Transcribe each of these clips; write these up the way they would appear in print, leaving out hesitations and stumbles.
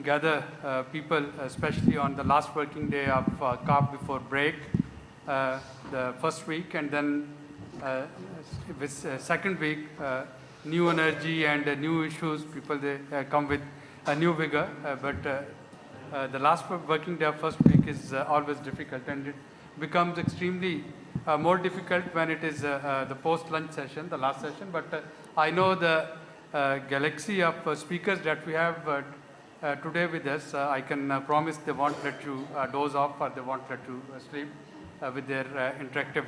gather people, especially on the last working day of COP before break, the first week, and then with second week, new energy and new issues. People they come with a new vigor, but the last working day of first week is always difficult, and it becomes extremely more difficult when it is the post-lunch session, the last session. But I know the galaxy of speakers that we have today with us. I can promise they won't let you doze off, or they won't let you sleep with their interactive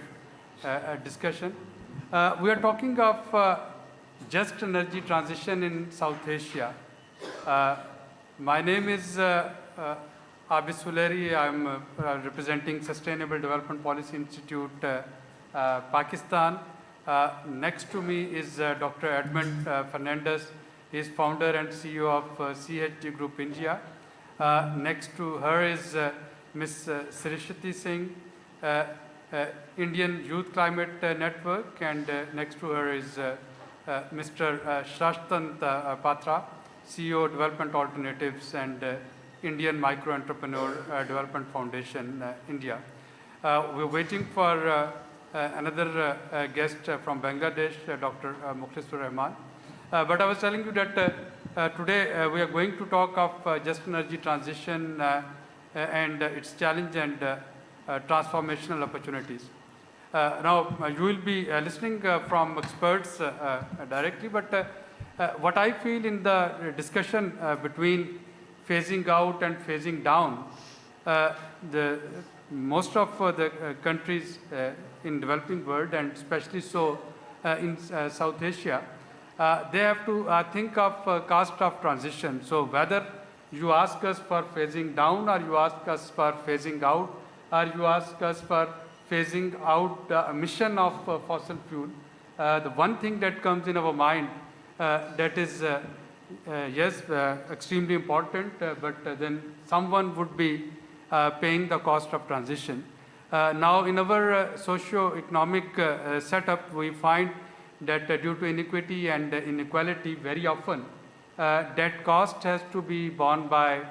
discussion. We are talking of just energy transition in South Asia. My name is Abid Suleri. I'm representing Sustainable Development Policy Institute, Pakistan. Next to me is Dr. Edmond Fernandes. He is founder and CEO of CHG Group India. Next to her is Ms. Saraswati Singh, Indian Youth Climate Network, and next to her is Mr. Shashtant Patra, CEO Development Alternatives and Indian Micro Entrepreneur Development Foundation, India. We're waiting for another guest from Bangladesh, Dr. Mukhlisur Rahman. But I was telling you that today we are going to talk of just energy transition and its challenge and transformational opportunities. Now, you will be listening from experts directly, but what I feel in the discussion between phasing out and phasing down, most of the countries in developing world, and especially so in South Asia, they have to think of cost of transition. So whether you ask us for phasing down, or you ask us for phasing out, or you ask us for phasing out the emission of fossil fuel, the one thing that comes in our mind that is, yes, extremely important, but then someone would be paying the cost of transition. Now, in our socio-economic setup, we find that due to inequity and inequality, very often that cost has to be borne by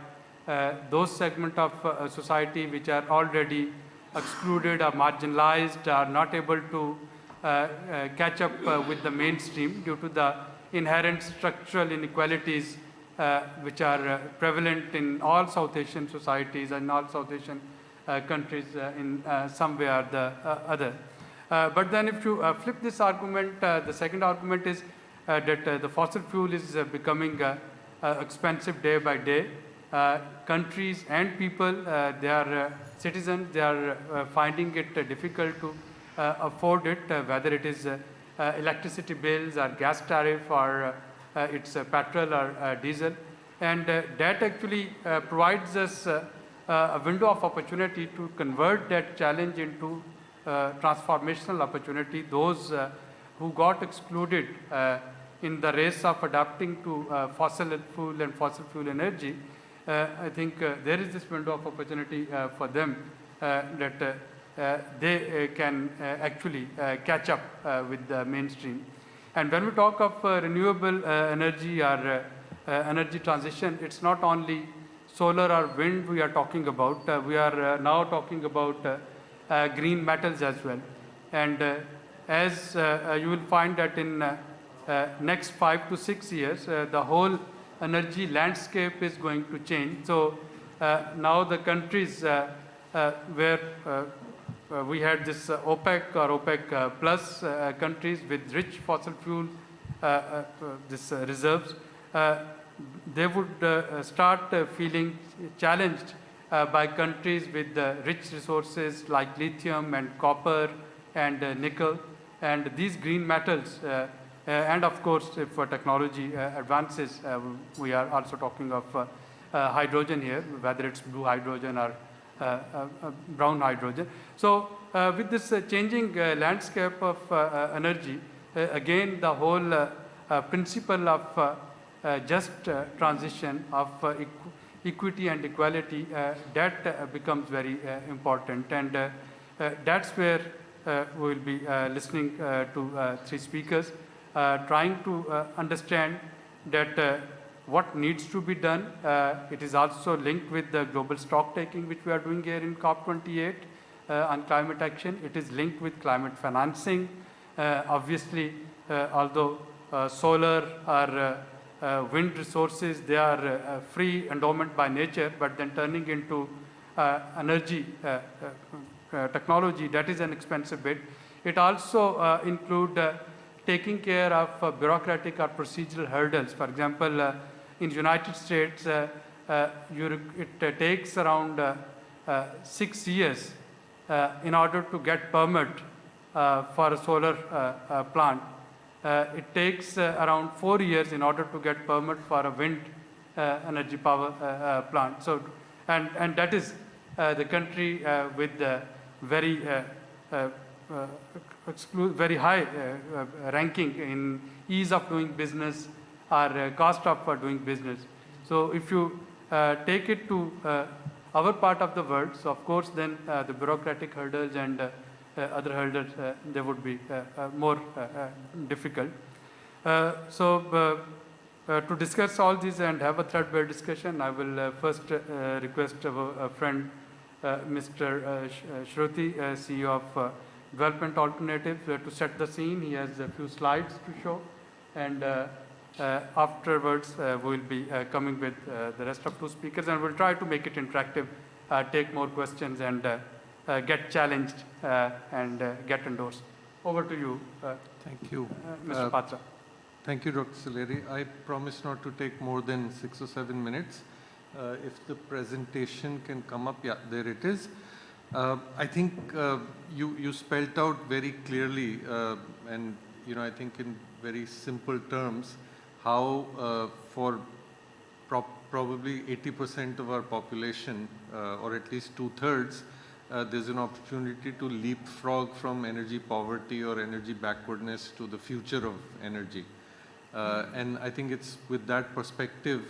those segments of society which are already excluded or marginalized, are not able to catch up with the mainstream due to the inherent structural inequalities which are prevalent in all South Asian societies and all South Asian countries in some way or the other. But then if you flip this argument, the second argument is that the fossil fuel is becoming expensive day by day. Countries and people, they are citizens, they are finding it difficult to afford it, whether it is electricity bills or gas tariff, or it's petrol or diesel. And that actually provides us a window of opportunity to convert that challenge into transformational opportunity. Those who got excluded in the race of adapting to fossil fuel and fossil fuel energy, I think there is this window of opportunity for them that they can actually catch up with the mainstream. And when we talk of renewable energy or energy transition, it's not only solar or wind we are talking about. We are now talking about green metals as well. And as you will find that in next 5 to 6 years, the whole energy landscape is going to change. So now the countries where we had this OPEC or OPEC plus countries with rich fossil fuel reserves, they would start feeling challenged by countries with rich resources like lithium and copper and nickel. And these green metals, and of course, if technology advances, we are also talking of hydrogen here, whether it's blue hydrogen or brown hydrogen. So with this changing landscape of energy, again, the whole principle of just transition of equity and equality, that becomes very important. And that's where we will be listening to three speakers, trying to understand that what needs to be done. It is also linked with the global stock taking, which we are doing here in COP28 on climate action. It is linked with climate financing. Obviously, although solar or wind resources, they are free endowment by nature, but then turning into energy technology, that is an expensive bit. It also include taking care of bureaucratic or procedural hurdles. For example, in the United States, it takes around 6 years in order to get permit for a solar plant. It takes around 4 years in order to get permit for a wind energy power plant. So, and that is the country with the very very high ranking in ease of doing business or cost of doing business. So if you take it to our part of the world, so of course then the bureaucratic hurdles and other hurdles, they would be more difficult. To discuss all these and have a threadbare discussion, I will first request our friend Mr. Shruti, CEO of Development Alternatives, to set the scene. He has a few slides to show, and afterwards we will be coming with the rest of two speakers, and we'll try to make it interactive, take more questions, and get challenged and get endorsed. Over to you. Thank you, Mr. Patra. Thank you, Dr. Suleri. I promise not to take more than 6 or 7 minutes. If the presentation can come up, yeah, there it is. I think you spelled out very clearly, and I think in very simple terms, how for probably 80% of our population, or at least 2/3, there's an opportunity to leapfrog from energy poverty or energy backwardness to the future of energy. And I think it's with that perspective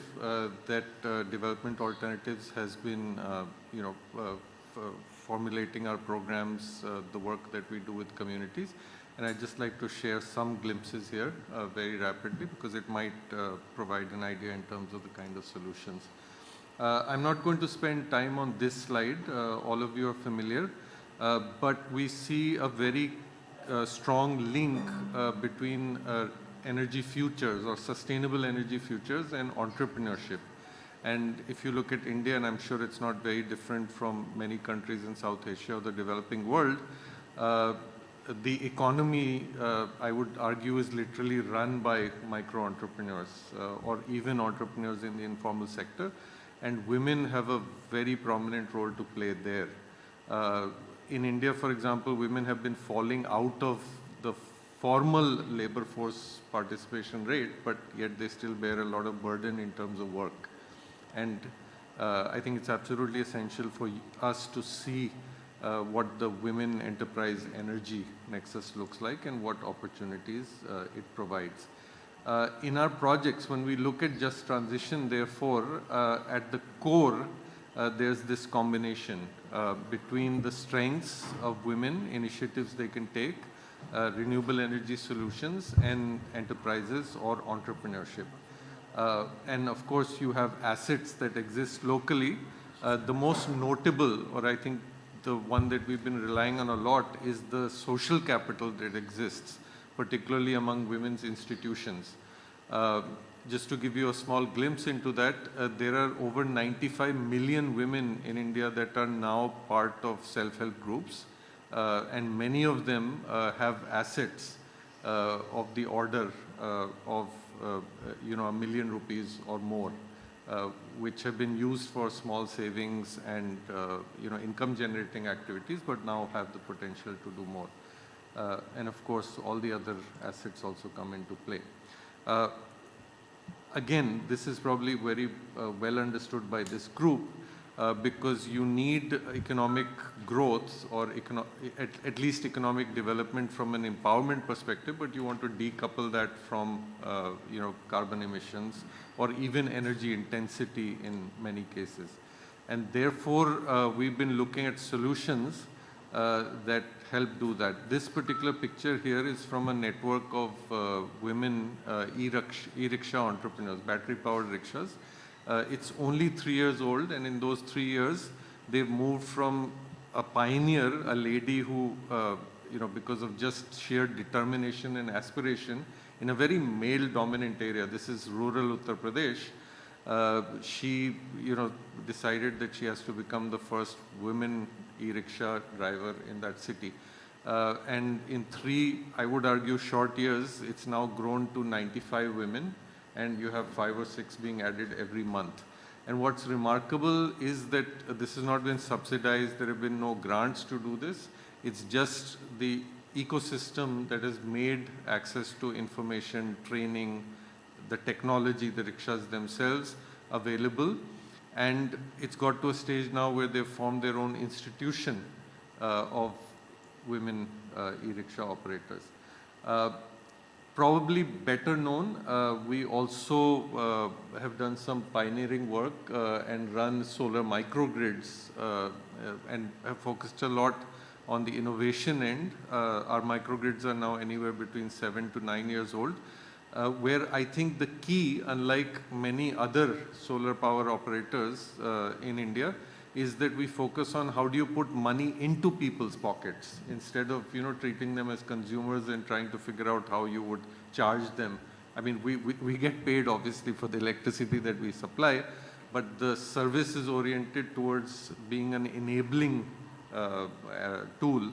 that Development Alternatives has been, formulating our programs, the work that we do with communities. And I'd just like to share some glimpses here very rapidly, because it might provide an idea in terms of the kind of solutions. I'm not going to spend time on this slide. All of you are familiar. But we see a very strong link between energy futures or sustainable energy futures and entrepreneurship. And if you look at India, and I'm sure it's not very different from many countries in South Asia or the developing world, the economy, I would argue, is literally run by micro-entrepreneurs or even entrepreneurs in the informal sector. And women have a very prominent role to play there. In India, for example, women have been falling out of the formal labor force participation rate, but yet they still bear a lot of burden in terms of work. And I think it's absolutely essential for us to see what the women enterprise energy nexus looks like and what opportunities it provides. In our projects, when we look at just transition, therefore, at the core, there's this combination between the strengths of women, initiatives they can take, renewable energy solutions, and enterprises or entrepreneurship. And of course, you have assets that exist locally. The most notable, or I think the one that we've been relying on a lot, is the social capital that exists, particularly among women's institutions. Just to give you a small glimpse into that, there are over 95 million women in India that are now part of self-help groups, and many of them have assets of the order of $1 million or more, which have been used for small savings and income generating activities, but now have the potential to do more. And of course, all the other assets also come into play. Again, this is probably very well understood by this group, because you need economic growth or at least economic development from an empowerment perspective, but you want to decouple that from carbon emissions or even energy intensity in many cases. And therefore, we've been looking at solutions that help do that. This particular picture here is from a network of women e-rickshaw entrepreneurs, battery-powered rickshaws. It's only 3 years old, and in those 3 years, they've moved from a pioneer, a lady who, because of just sheer determination and aspiration, in a very male-dominant area. This is rural Uttar Pradesh. She, decided that she has to become the first women e-rickshaw driver in that city. And in 3, I would argue, short years, it's now grown to 95 women, and you have 5 or 6 being added every month. And what's remarkable is that this has not been subsidized. There have been no grants to do this. It's just the ecosystem that has made access to information, training, the technology, the rickshaws themselves available. And it's got to a stage now where they've formed their own institution of women e-rickshaw operators. Probably better known, we also have done some pioneering work and run solar microgrids and have focused a lot on the innovation end. Our microgrids are now anywhere between 7 to 9 years old, where I think the key, unlike many other solar power operators in India, is that we focus on how do you put money into people's pockets instead of treating them as consumers and trying to figure out how you would charge them. I mean, we get paid obviously for the electricity that we supply, but the service is oriented towards being an enabling tool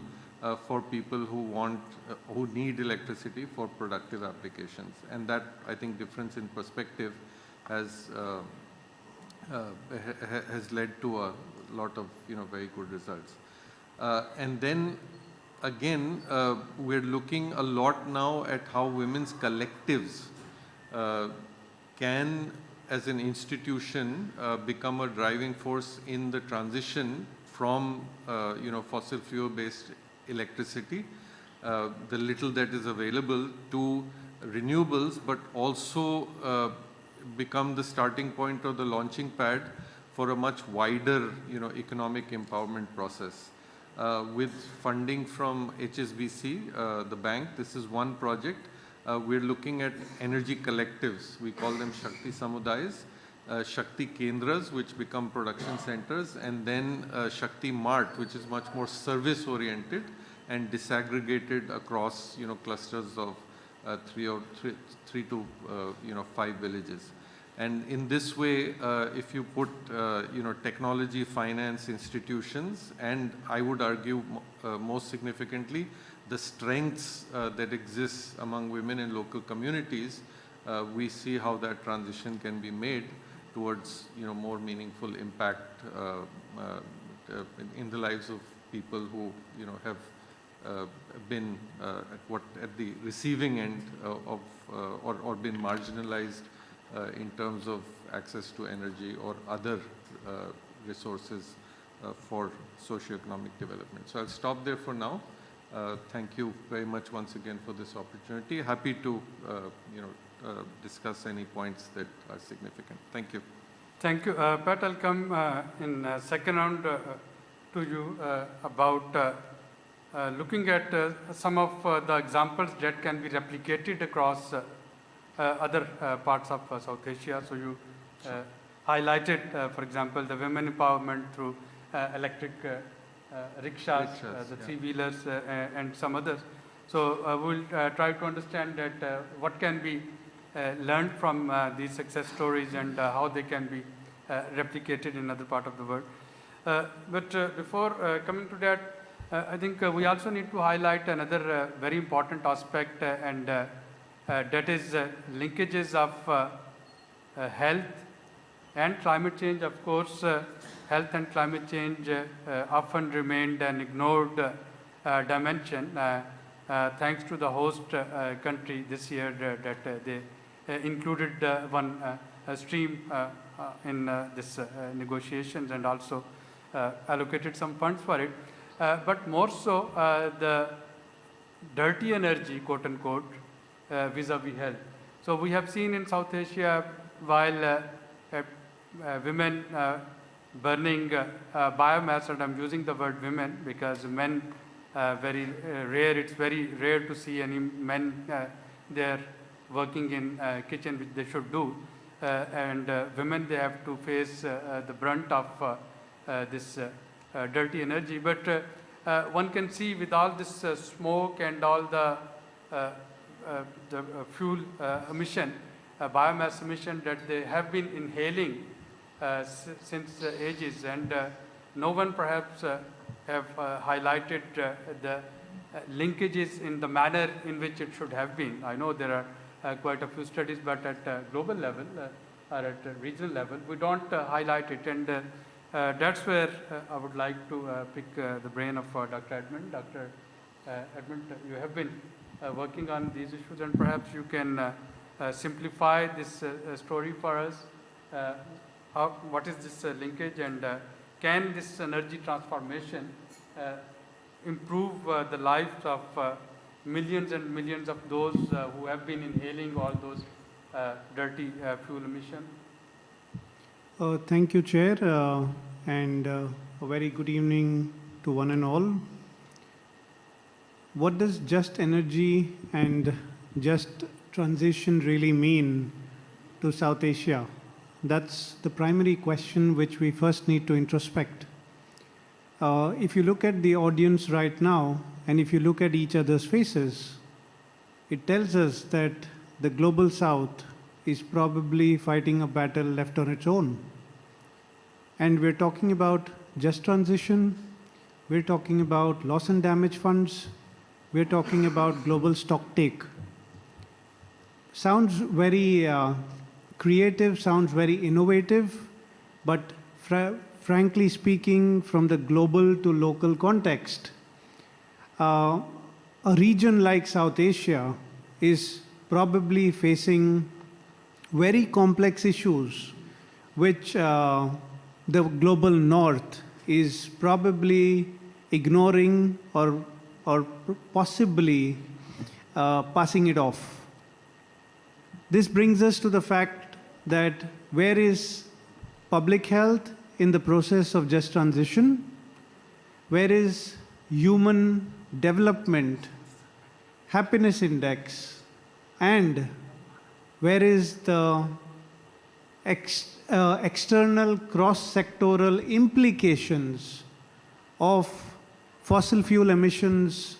for people who need electricity for productive applications. And that, I think, difference in perspective has led to a lot of very good results. And then again, we're looking a lot now at how women's collectives can, as an institution, become a driving force in the transition from fossil fuel based electricity, the little that is available, to renewables, but also become the starting point or the launching pad for a much wider economic empowerment process. With funding from HSBC, the bank, this is one project. We're looking at energy collectives. We call them Shakti Samudayas, Shakti Kendras, which become production centers, and then Shakti Mart, which is much more service oriented and disaggregated across clusters of 3 to 5 villages. And in this way, if you put technology, finance, institutions, and I would argue most significantly the strengths that exists among women in local communities, we see how that transition can be made towards more meaningful impact in the lives of people who have been at the receiving end of or been marginalized in terms of access to energy or other resources for socioeconomic development. So I'll stop there for now. Thank you very much once again for this opportunity. Happy to discuss any points that are significant. Thank you. Thank you. Pat, I'll come in second round to you about looking at some of the examples that can be replicated across other parts of South Asia. So you highlighted, for example, the women empowerment through electric rickshaws, the three-wheelers, and some others. So we'll try to understand that what can be learned from these success stories and how they can be replicated in other part of the world. But before coming to that, I think we also need to highlight another very important aspect, and that is linkages of health and climate change. Of course, health and climate change often remained an ignored dimension. Thanks to the host country this year that they included one stream in this negotiations and also allocated some funds for it. But more so the dirty energy, quote unquote, vis-a-vis health. So we have seen in South Asia, while women burning biomass, and I'm using the word women because men very rare. It's very rare to see any men there working in kitchen, which they should do, and women, they have to face the brunt of this dirty energy. But one can see with all this smoke and all the fuel emission, biomass emission, that they have been inhaling since ages, and no one perhaps have highlighted the linkages in the manner in which it should have been. I know there are quite a few studies, but at global level or at regional level, we don't highlight it, and that's where I would like to pick the brain of Dr. Edmond. Dr. Edmond, you have been working on these issues, and perhaps you can simplify this story for us. What is this linkage, and can this energy transformation improve the lives of millions and millions of those who have been inhaling all those dirty fuel emission? Thank you, Chair, and a very good evening to one and all. What does just energy and just transition really mean to South Asia? That's the primary question which we first need to introspect. If you look at the audience right now, and if you look at each other's faces, it tells us that the global South is probably fighting a battle left on its own. And we're talking about just transition, we're talking about loss and damage funds, we're talking about global stock take. Sounds very creative, sounds very innovative, but frankly speaking, from the global to local context, a region like South Asia is probably facing very complex issues which the global north is probably ignoring or possibly passing it off. This brings us to the fact that where is public health in the process of just transition? Where is human development, happiness index, and where is the external cross-sectoral implications of fossil fuel emissions,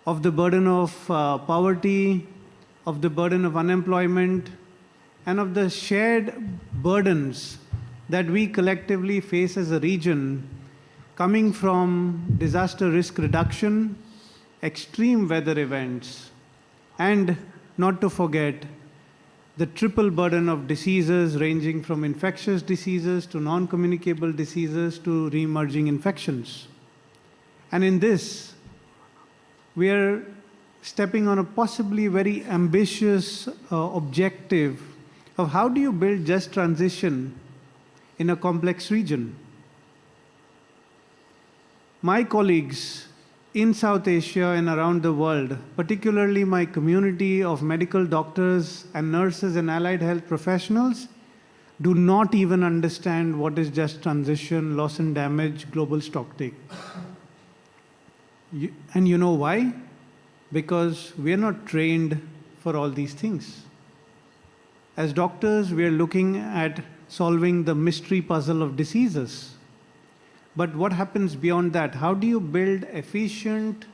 of the burden of poverty, of the burden of unemployment, and of the shared burdens that we collectively face as a region, coming from disaster risk reduction, extreme weather events, and not to forget the triple burden of diseases ranging from infectious diseases to non-communicable diseases to re-emerging infections. And in this, we are stepping on a possibly very ambitious objective of how do you build just transition in a complex region. My colleagues in South Asia and around the world, particularly my community of medical doctors and nurses and allied health professionals, do not even understand what is just transition, loss and damage, global stocktake. And you know why? Because we are not trained for all these things. As doctors, we are looking at solving the mystery puzzle of diseases. But what happens beyond that? How do you build efficient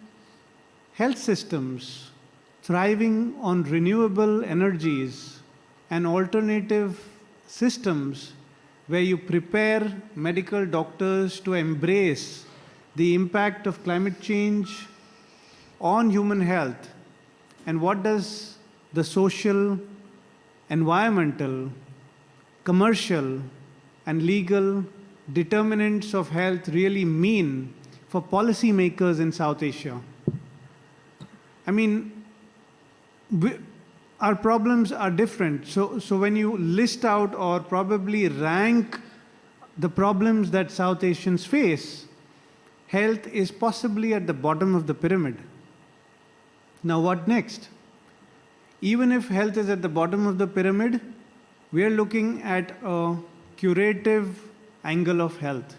health systems thriving on renewable energies and alternative systems where you prepare medical doctors to embrace the impact of climate change on human health? And what does the social, environmental, commercial, and legal determinants of health really mean for policymakers in South Asia? I mean, our problems are different. So when you list out or probably rank the problems that South Asians face, health is possibly at the bottom of the pyramid. Now what next? Even if health is at the bottom of the pyramid, we are looking at a curative angle of health.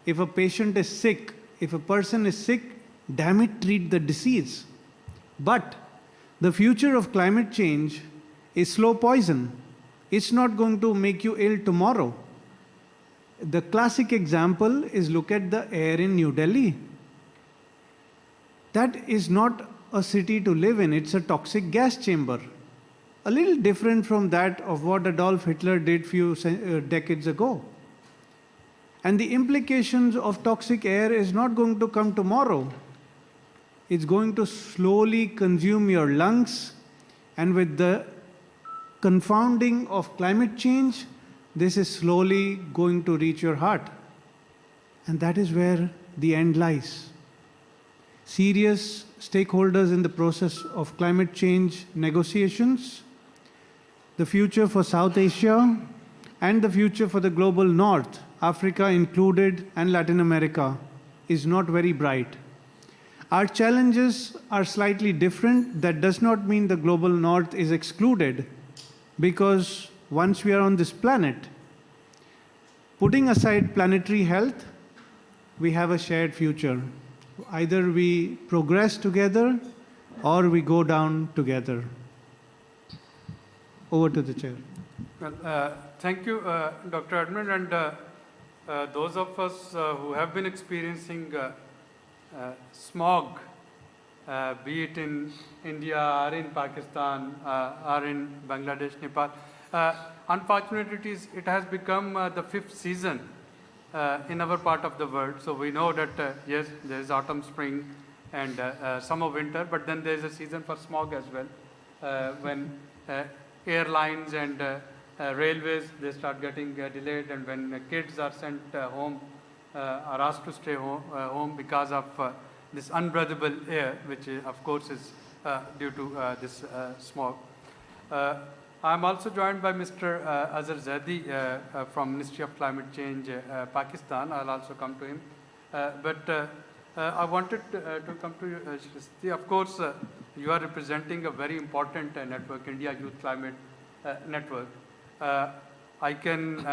If a patient is sick, if a person is sick, damn it, treat the disease. But the future of climate change is slow poison. It's not going to make you ill tomorrow. The classic example is look at the air in New Delhi. That is not a city to live in, it's a toxic gas chamber. A little different from that of what Adolf Hitler did few decades ago. And the implications of toxic air is not going to come tomorrow. It's going to slowly consume your lungs, and with the confounding of climate change, this is slowly going to reach your heart. And that is where the end lies. Serious stakeholders in the process of climate change negotiations, the future for South Asia, and the future for the global North, Africa included, and Latin America, is not very bright. Our challenges are slightly different. That does not mean the global North is excluded, because once we are on this planet, putting aside planetary health, we have a shared future. Either we progress together or we go down together. Over to the chair. Well, thank you, Dr. Edmond, and those of us who have been experiencing smog, be it in India or in Pakistan or in Bangladesh, Nepal. Unfortunately, it has become the fifth season in our part of the world. So we know that, yes, there is autumn, spring, and summer, winter, but then there is a season for smog as well, when airlines and railways, they start getting delayed, and when kids are sent home, are asked to stay home because of this unbreathable air, which of course is due to this smog. I'm also joined by Mr. Azhar Zaidi from Ministry of Climate Change, Pakistan. I'll also come to him. But I wanted to come to you, Shristi. Of course, you are representing a very important network, India Youth Climate Network. I can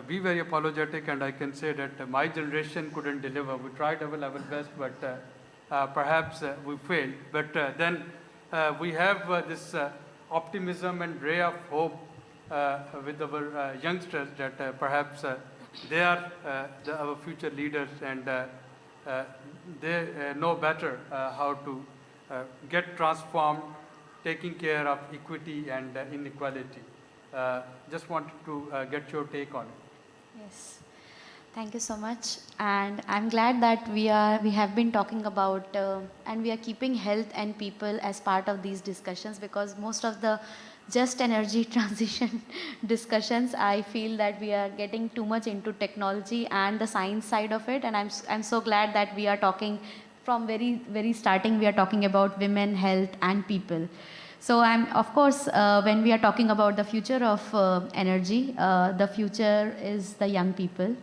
be very apologetic, and I can say that my generation couldn't deliver. We tried our level best, but perhaps we failed. But then we have this optimism and ray of hope with our youngsters that perhaps they are our future leaders, and they know better how to get transformed, taking care of equity and inequality. Just wanted to get your take on it. Yes, thank you so much. And I'm glad that we have been talking about and we are keeping health and people as part of these discussions, because most of the just energy transition discussions, I feel that we are getting too much into technology and the science side of it. And I'm so glad that we are talking from very starting, we are talking about women, health and people. So of course, when we are talking about the future of energy, the future is the young people.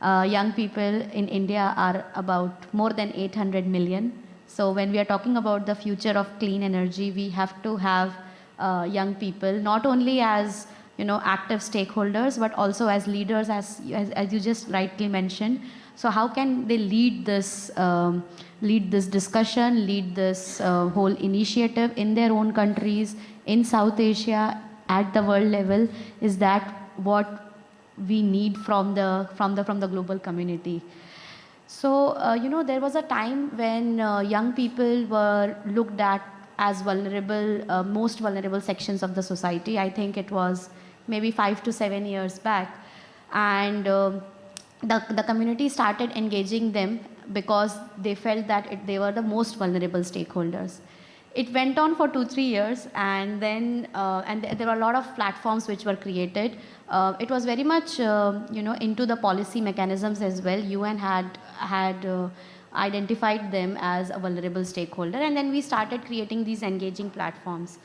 Young people in India are about more than 800 million. So when we are talking about the future of clean energy, we have to have young people, not only as active stakeholders, but also as leaders, as you just rightly mentioned. So how can they lead this discussion, lead this whole initiative in their own countries, in South Asia, at the world level? Is that what we need from the global community? So there was a time when young people were looked at as vulnerable, most vulnerable sections of the society. I think it was maybe 5 to 7 years back, and the community started engaging them because they felt that they were the most vulnerable stakeholders. It went on for 2-3 years, and then there were a lot of platforms which were created. It was very much into the policy mechanisms as well. UN had identified them as a vulnerable stakeholder, and then we started creating these engaging platforms.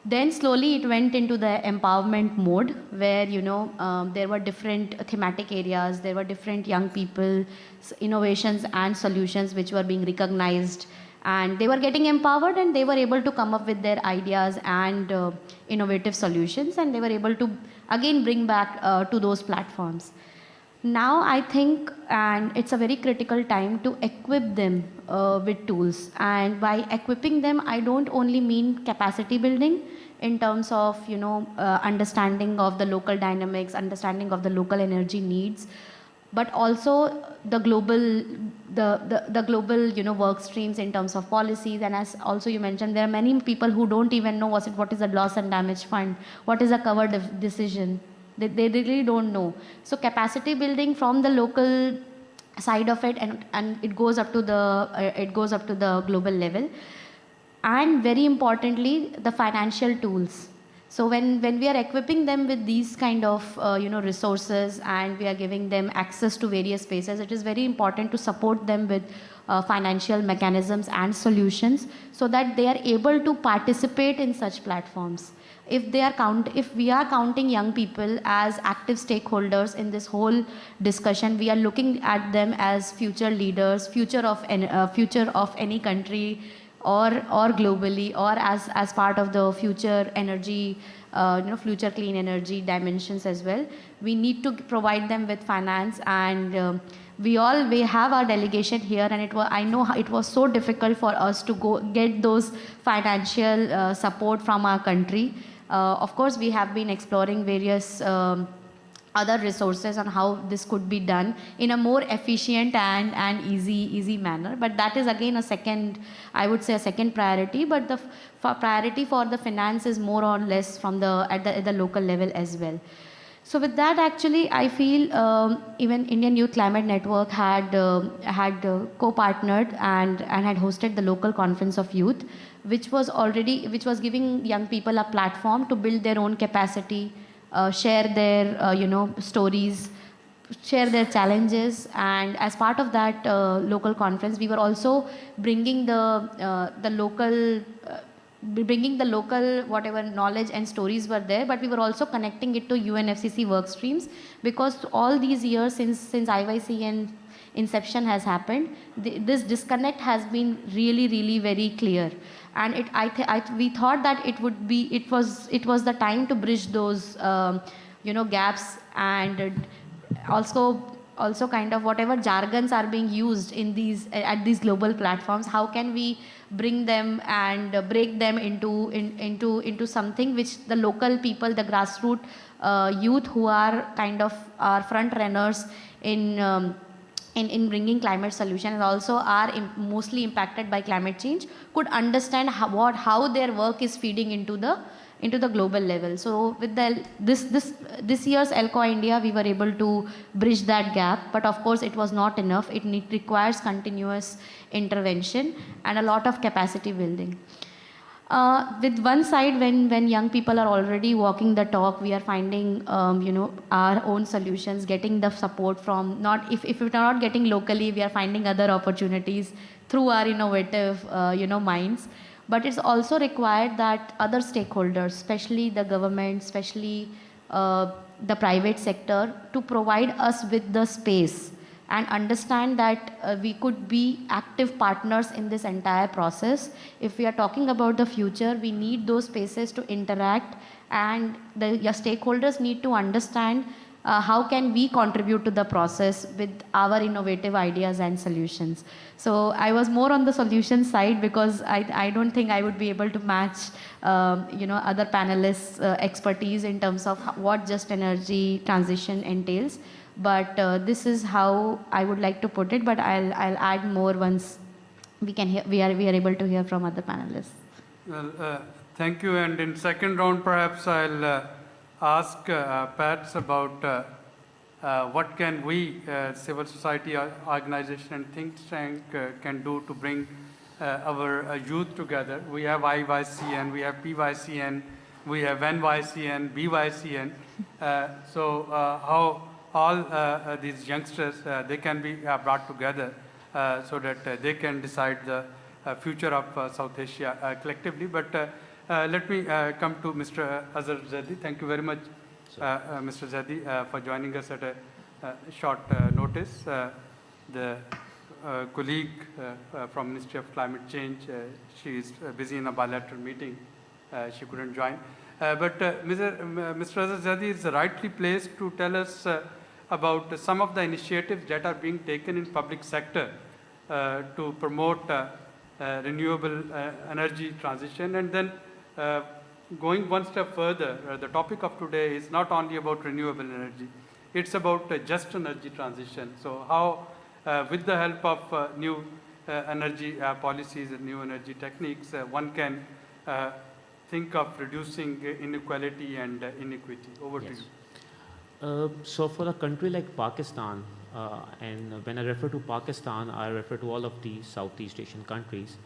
Then slowly it went into the empowerment mode, where there were different thematic areas, there were different young people, innovations and solutions which were being recognized, and they were getting empowered, and they were able to come up with their ideas and innovative solutions, and they were able to again bring back to those platforms. Now I think, and it's a very critical time to equip them with tools. And by equipping them, I don't only mean capacity building in terms of, understanding of the local dynamics, understanding of the local energy needs, but also the global, the global, work streams in terms of policies. And as also you mentioned, there are many people who don't even know what is a loss and damage fund, what is a covered decision. They really don't know. So capacity building from the local side of it, and it goes up to the global level. And very importantly, the financial tools. So when we are equipping them with these kind of resources, and we are giving them access to various spaces, it is very important to support them with financial mechanisms and solutions, so that they are able to participate in such platforms. If we are counting young people as active stakeholders in this whole discussion, we are looking at them as future leaders, future of any country, or globally, or as part of the future energy, future clean energy dimensions as well. We need to provide them with finance, and we have our delegation here, and I know it was so difficult for us to go get those financial support from our country. Of course, we have been exploring various other resources on how this could be done in a more efficient and easy manner. But that is again I would say a second priority. But the priority for the finance is more or less from at the local level as well. So with that, actually, I feel even Indian Youth Climate Network had co-partnered and had hosted the local conference of youth, which was giving young people a platform to build their own capacity, share their stories, share their challenges. And as part of that local conference, we were also bringing the local whatever knowledge and stories were there, but we were also connecting it to UNFCCC work streams, because all these years since IYCN inception has happened, this disconnect has been really very clear. And we thought that it was the time to bridge those gaps, and also kind of whatever jargons are being used at these global platforms, how can we bring them and break them into something which the local people, the grassroots youth, who are kind of our front runners in bringing climate solution, and also are mostly impacted by climate change, could understand how their work is feeding into the global level. So with this year's ELCO India, we were able to bridge that gap, but of course it was not enough. It requires continuous intervention and a lot of capacity building. With one side, when young people are already walking the talk, we are finding our own solutions, getting the support from if we're not getting locally, we are finding other opportunities through our innovative minds. But it's also required that other stakeholders, especially the government, especially the private sector, to provide us with the space and understand that we could be active partners in this entire process. If we are talking about the future, we need those spaces to interact, and your stakeholders need to understand how can we contribute to the process with our innovative ideas and solutions. So I was more on the solution side, because I don't think I would be able to match other panelists' expertise in terms of what just energy transition entails. But this is how I would like to put it, but I'll add more once we are able to hear from other panelists. Well, thank you. And in second round, perhaps I'll ask Pat about what can we, civil society organization and think tank, can do to bring our youth together. We have IYCN, we have PYCN, we have NYCN, BYCN. So how all these youngsters, they can be brought together so that they can decide the future of South Asia collectively. But let me come to Mr. Azhar Zaidi. Thank you very much, Mr. Zaidi, for joining us at a short notice. The colleague from Ministry of Climate Change, she is busy in a bilateral meeting. She couldn't join. But Mr. Azhar Zaidi is rightly placed to tell us about some of the initiatives that are being taken in public sector to promote renewable energy transition. And then going one step further, the topic of today is not only about renewable energy, it's about just energy transition. So how, with the help of new energy policies and new energy techniques, one can think of reducing inequality and inequity. Over to you. So for a country like Pakistan, and when I refer to Pakistan, I refer to all of the Southeast Asian countries.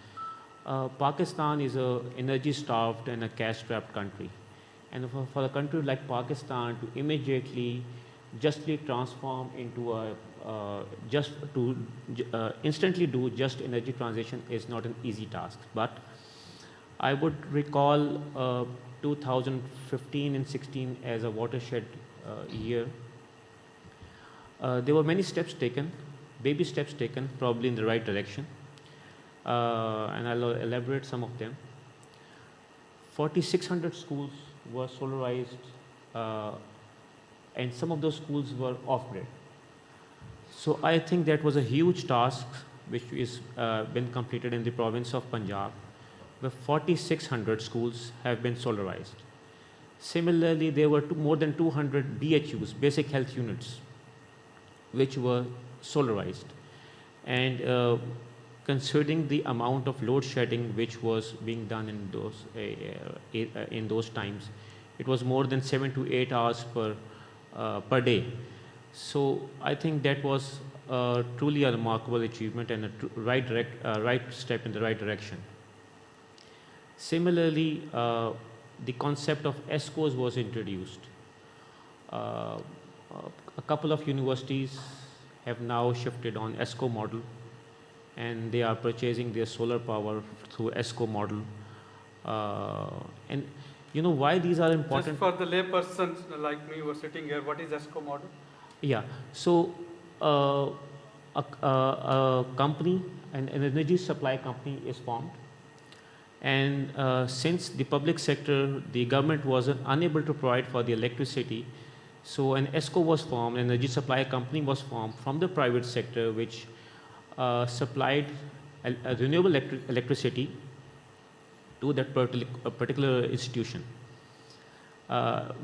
Pakistan is a energy-starved and a cash-strapped country. And for a country like Pakistan to immediately justly transform into a instantly do just energy transition is not an easy task. But I would recall 2015 and 16 as a watershed year. There were many steps taken, baby steps taken, probably in the right direction. And I'll elaborate some of them. 4,600 schools were solarized, and some of those schools were off-grid. So I think that was a huge task which is been completed in the province of Punjab, where 4,600 schools have been solarized. Similarly, there were more than 200 BHUs, basic health units, which were solarized. And considering the amount of load shedding which was being done in those times, it was more than 7 to 8 hours per day. So I think that was truly a remarkable achievement and a right step in the right direction. Similarly, the concept of ESCOs was introduced. A couple of universities have now shifted on ESCO model, and they are purchasing their solar power through ESCO model. And you know why these are important? Just for the layperson like me who are sitting here, what is ESCO model? Yeah, so a company, an energy supply company is formed. And since the public sector, the government was unable to provide for the electricity, so an ESCO was formed, an energy supply company was formed from the private sector, which supplied a renewable electricity to that particular institution,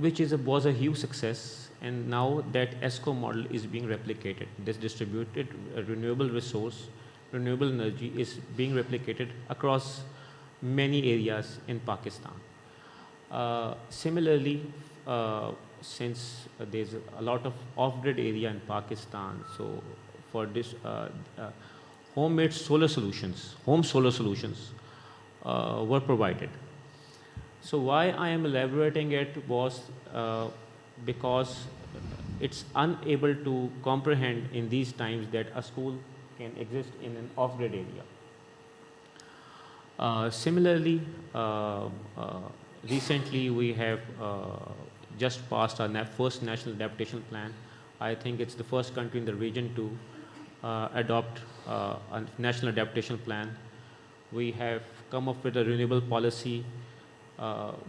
which was a huge success. And now that ESCO model is being replicated. This distributed renewable resource, renewable energy is being replicated across many areas in Pakistan. Similarly, since there's a lot of off-grid area in Pakistan, so for this homemade solar solutions, home solar solutions were provided. So why I am elaborating it was because it's unable to comprehend in these times that a school can exist in an off-grid area. Similarly, recently we have just passed our first national adaptation plan. I think it's the first country in the region to adopt a national adaptation plan. We have come up with a renewable policy.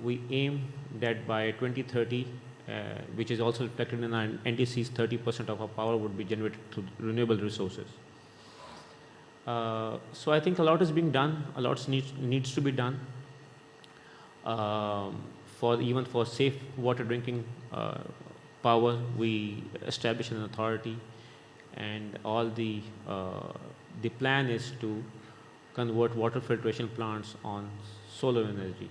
We aim that by 2030, which is also reflected in our NDCs, 30% of our power would be generated through renewable resources. So I think a lot is being done, a lot needs to be done even for safe water drinking power. We establish an authority, and all the plan is to convert water filtration plants on solar energy.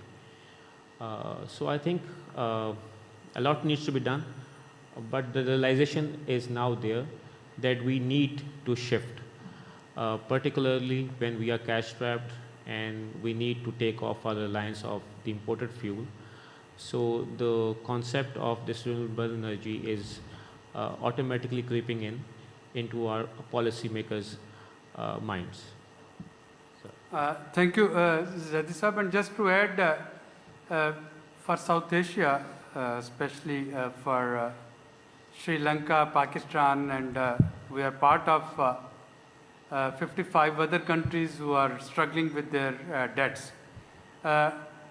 So I think a lot needs to be done, but the realization is now there that we need to shift, particularly when we are cash strapped and we need to take off our reliance of the imported fuel. So the concept of this renewable energy is automatically creeping into our policymakers' minds. Thank you, Zadi Sahab. And just to add, for South Asia, especially for Sri Lanka, Pakistan, and we are part of 55 other countries who are struggling with their debts.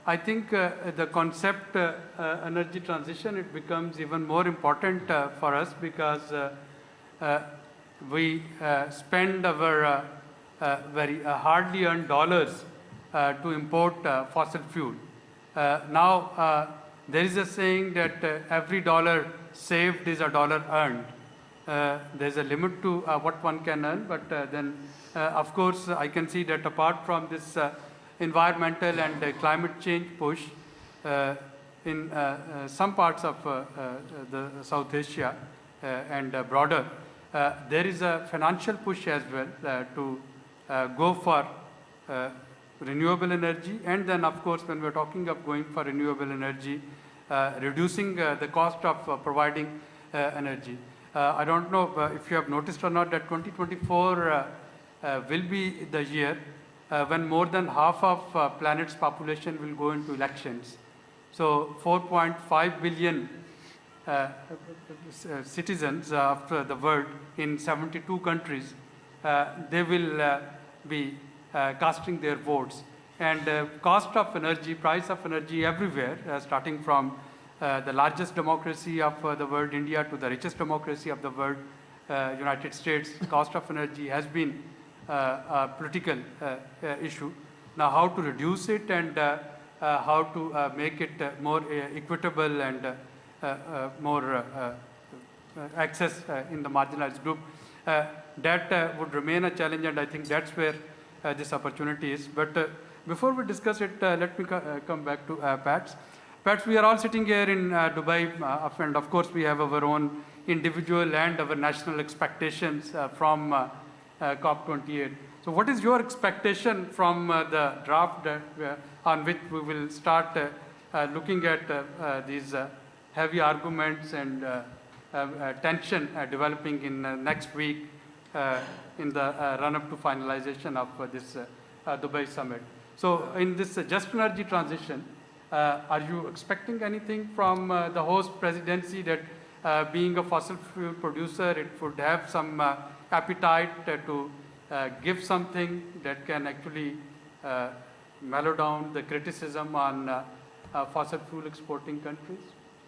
I think the concept energy transition, it becomes even more important for us because we spend our very hardly earned dollars to import fossil fuel. Now, there is a saying that every dollar saved is a dollar earned. There's a limit to what one can earn, but then, of course, I can see that apart from this environmental and climate change push in some parts of the South Asia and broader, there is a financial push as well to go for renewable energy, and then of course when we're talking of going for renewable energy, reducing the cost of providing energy. I don't know if you have noticed or not that 2024 will be the year when more than half of planet's population will go into elections. So 4.5 billion citizens of the world in 72 countries, they will be casting their votes. And cost of energy, price of energy everywhere, starting from the largest democracy of the world, India, to the richest democracy of the world, United States, cost of energy has been a political issue. Now, how to reduce it and how to make it more equitable and more access in the marginalized group, that would remain a challenge, and I think that's where this opportunity is. But before we discuss it, let me come back to Pats. Pats, we are all sitting here in Dubai, and of course we have our own individual and our national expectations from COP28. So what is your expectation from the draft on which we will start looking at these heavy arguments and tension developing in next week in the run-up to finalization of this Dubai summit? So in this just energy transition, are you expecting anything from the host presidency that being a fossil fuel producer, it would have some appetite to give something that can actually mellow down the criticism on fossil fuel exporting countries?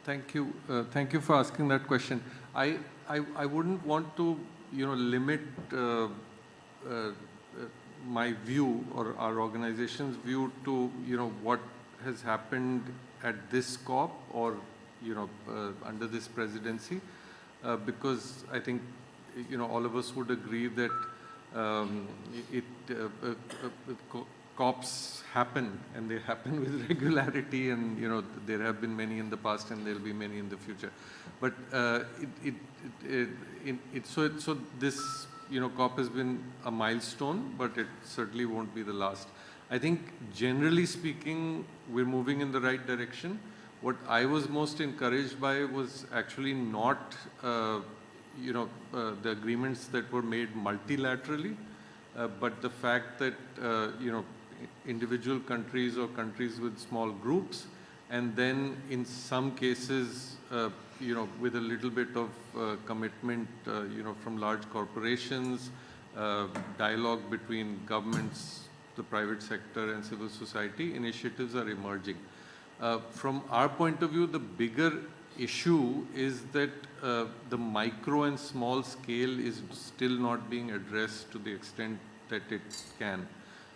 Thank you. Thank you for asking that question. I wouldn't want to, limit my view or our organization's view to, what has happened at this COP or, under this presidency, because I think, all of us would agree that COPs happen, and they happen with regularity, and there have been many in the past, and there will be many in the future. But so this COP has been a milestone, but it certainly won't be the last. I think generally speaking, we're moving in the right direction. What I was most encouraged by was actually not the agreements that were made multilaterally, but the fact that individual countries or countries with small groups, and then in some cases, with a little bit of commitment, from large corporations, dialogue between governments, the private sector and civil society, initiatives are emerging. From our point of view, the bigger issue is that the micro and small scale is still not being addressed to the extent that it can.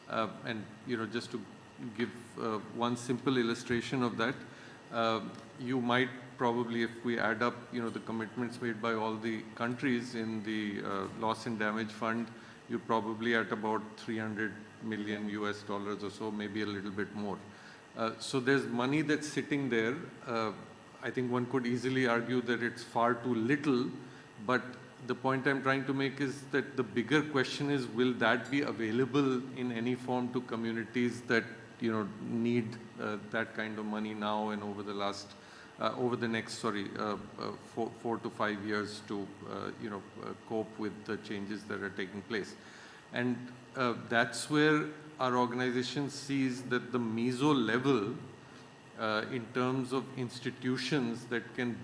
And just to give one simple illustration of that, you might probably, if we add up the commitments made by all the countries in the loss and damage fund, you're probably at about $300 million US or so, maybe a little bit more. So there's money that's sitting there. I think one could easily argue that it's far too little, but the point I'm trying to make is that the bigger question is, will that be available in any form to communities that need that kind of money now and over the next 4 to 5 years to cope with the changes that are taking place. And that's where our organization sees that the meso level, in terms of institutions that can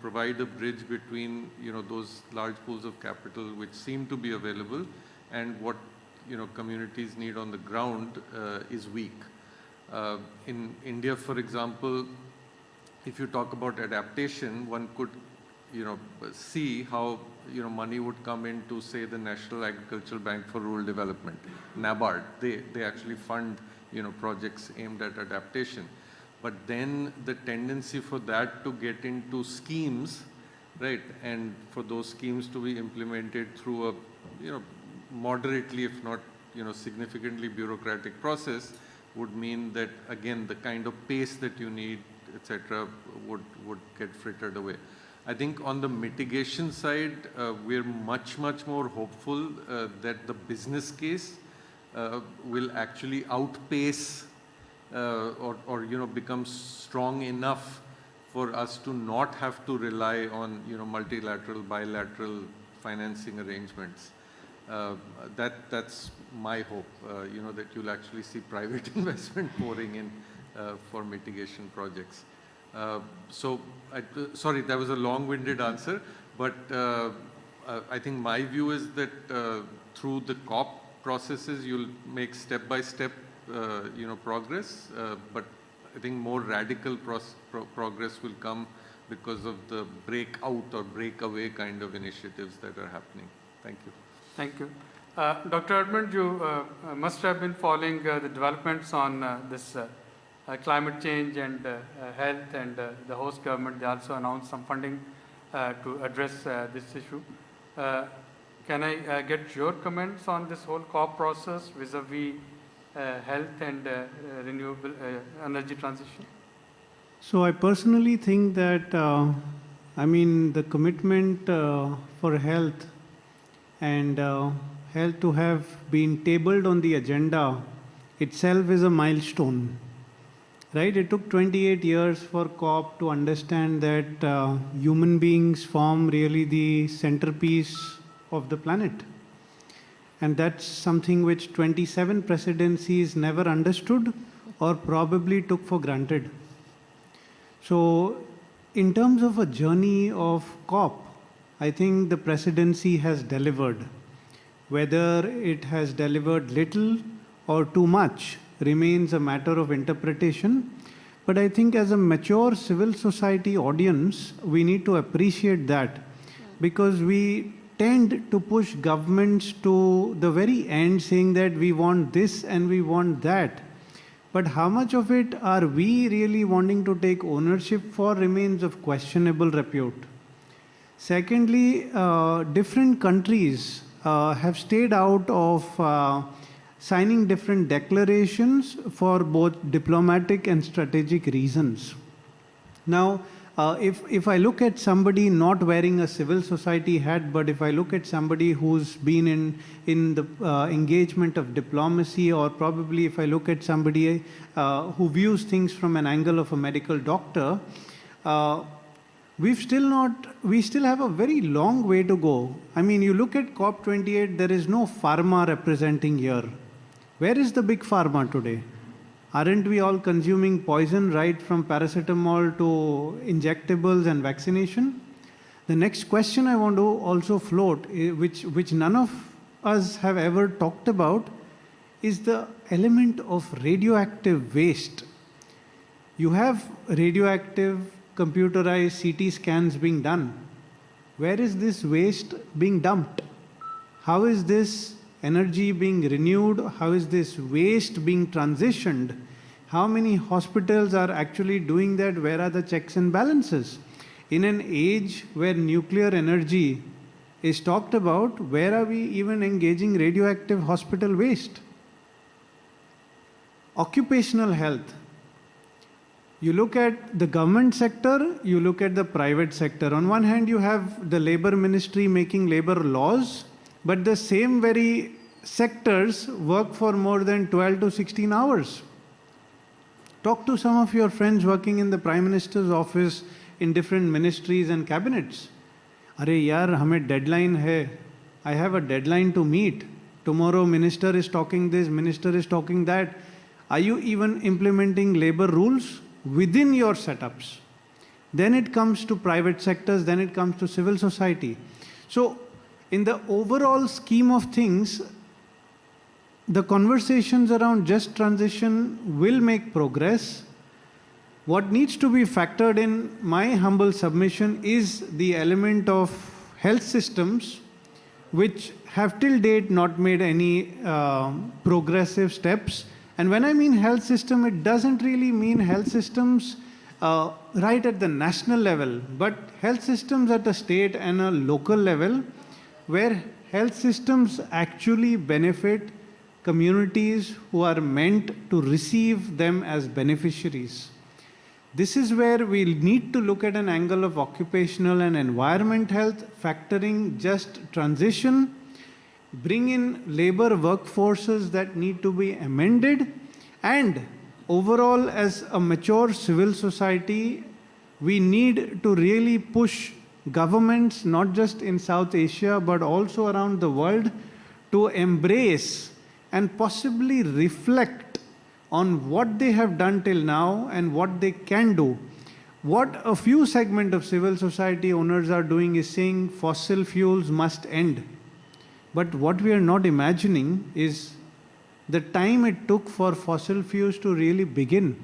provide a bridge between those large pools of capital which seem to be available and what communities need on the ground, is weak. In India, for example, if you talk about adaptation, one could, see how, money would come into, say, the National Agricultural Bank for Rural Development, NABARD. They actually fund, projects aimed at adaptation. But then the tendency for that to get into schemes, right, and for those schemes to be implemented through a, moderately, if not, significantly bureaucratic process, would mean that, again, the kind of pace that you need, etc., would get frittered away. I think on the mitigation side, we're much more hopeful that the business case will actually outpace or become strong enough for us to not have to rely on multilateral, bilateral financing arrangements. That's my hope. That you'll actually see private investment pouring in for mitigation projects. Sorry, that was a long-winded answer, but I think my view is that through the COP processes, you'll make step-by-step, progress, but I think more radical progress will come because of the breakout or breakaway kind of initiatives that are happening. Thank you. Thank you. Dr. Edmond, you must have been following the developments on this climate change and health, and the host government, they also announced some funding to address this issue. Can I get your comments on this whole COP process vis-a-vis health and renewable energy transition? So I personally think that, the commitment for health and health to have been tabled on the agenda itself is a milestone. Right? It took 28 years for COP to understand that human beings form really the centerpiece of the planet. And that's something which 27 presidencies never understood or probably took for granted. So in terms of a journey of COP, I think the presidency has delivered. Whether it has delivered little or too much remains a matter of interpretation. But I think as a mature civil society audience, we need to appreciate that, because we tend to push governments to the very end saying that we want this and we want that. But how much of it are we really wanting to take ownership for remains of questionable repute. Secondly, different countries have stayed out of signing different declarations for both diplomatic and strategic reasons. Now, if I look at somebody not wearing a civil society hat, but if I look at somebody who's been in the engagement of diplomacy, or probably if I look at somebody who views things from an angle of a medical doctor, we still have a very long way to go. I mean, you look at COP28, there is no pharma representing here. Where is the big pharma today? Aren't we all consuming poison right from paracetamol to injectables and vaccination? The next question I want to also float, which none of us have ever talked about, is the element of radioactive waste. You have radioactive computerized CT scans being done. Where is this waste being dumped? How is this energy being renewed? How is this waste being transitioned? How many hospitals are actually doing that? Where are the checks and balances? In an age where nuclear energy is talked about, where are we even engaging radioactive hospital waste? Occupational health. You look at the government sector, you look at the private sector. On one hand, you have the labor ministry making labor laws, but the same very sectors work for more than 12 to 16 hours. Talk to some of your friends working in the Prime Minister's office in different ministries and cabinets. Arey yaar, hame deadline hai. I have a deadline to meet. Tomorrow minister is talking this, minister is talking that. Are you even implementing labor rules within your setups? Then it comes to private sectors, then it comes to civil society. So in the overall scheme of things, the conversations around just transition will make progress. What needs to be factored in my humble submission is the element of health systems, which have till date not made any progressive steps. And when I mean health system, it doesn't really mean health systems right at the national level, but health systems at a state and a local level, where health systems actually benefit communities who are meant to receive them as beneficiaries. This is where we need to look at an angle of occupational and environment health, factoring just transition, bring in labor workforces that need to be amended, and overall, as a mature civil society, we need to really push governments, not just in South Asia, but also around the world, to embrace and possibly reflect on what they have done till now and what they can do. What a few segment of civil society owners are doing is saying fossil fuels must end. But what we are not imagining is the time it took for fossil fuels to really begin.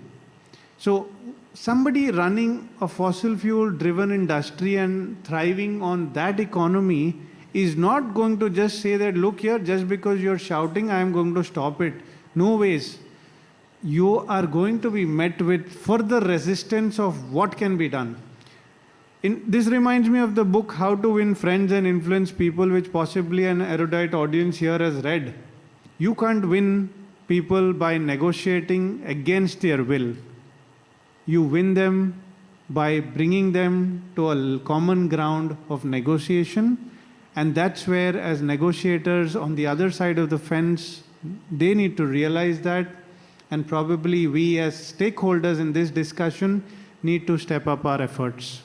So somebody running a fossil fuel driven industry and thriving on that economy is not going to just say that, look here, just because you're shouting, I am going to stop it. No ways. You are going to be met with further resistance of what can be done. This reminds me of the book How to Win Friends and Influence People, which possibly an erudite audience here has read. You can't win people by negotiating against their will. You win them by bringing them to a common ground of negotiation. And that's where, as negotiators on the other side of the fence, they need to realize that. And probably we as stakeholders in this discussion need to step up our efforts.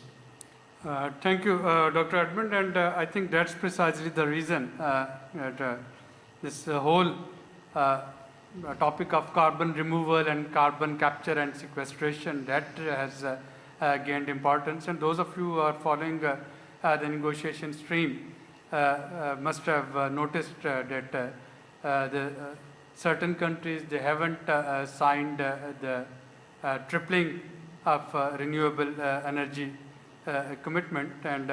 Thank you, Dr. Edmond, and I think that's precisely the reason that this whole topic of carbon removal and carbon capture and sequestration, that has gained importance. And those of you who are following the negotiation stream must have noticed that the certain countries, they haven't signed the tripling of renewable energy commitment. And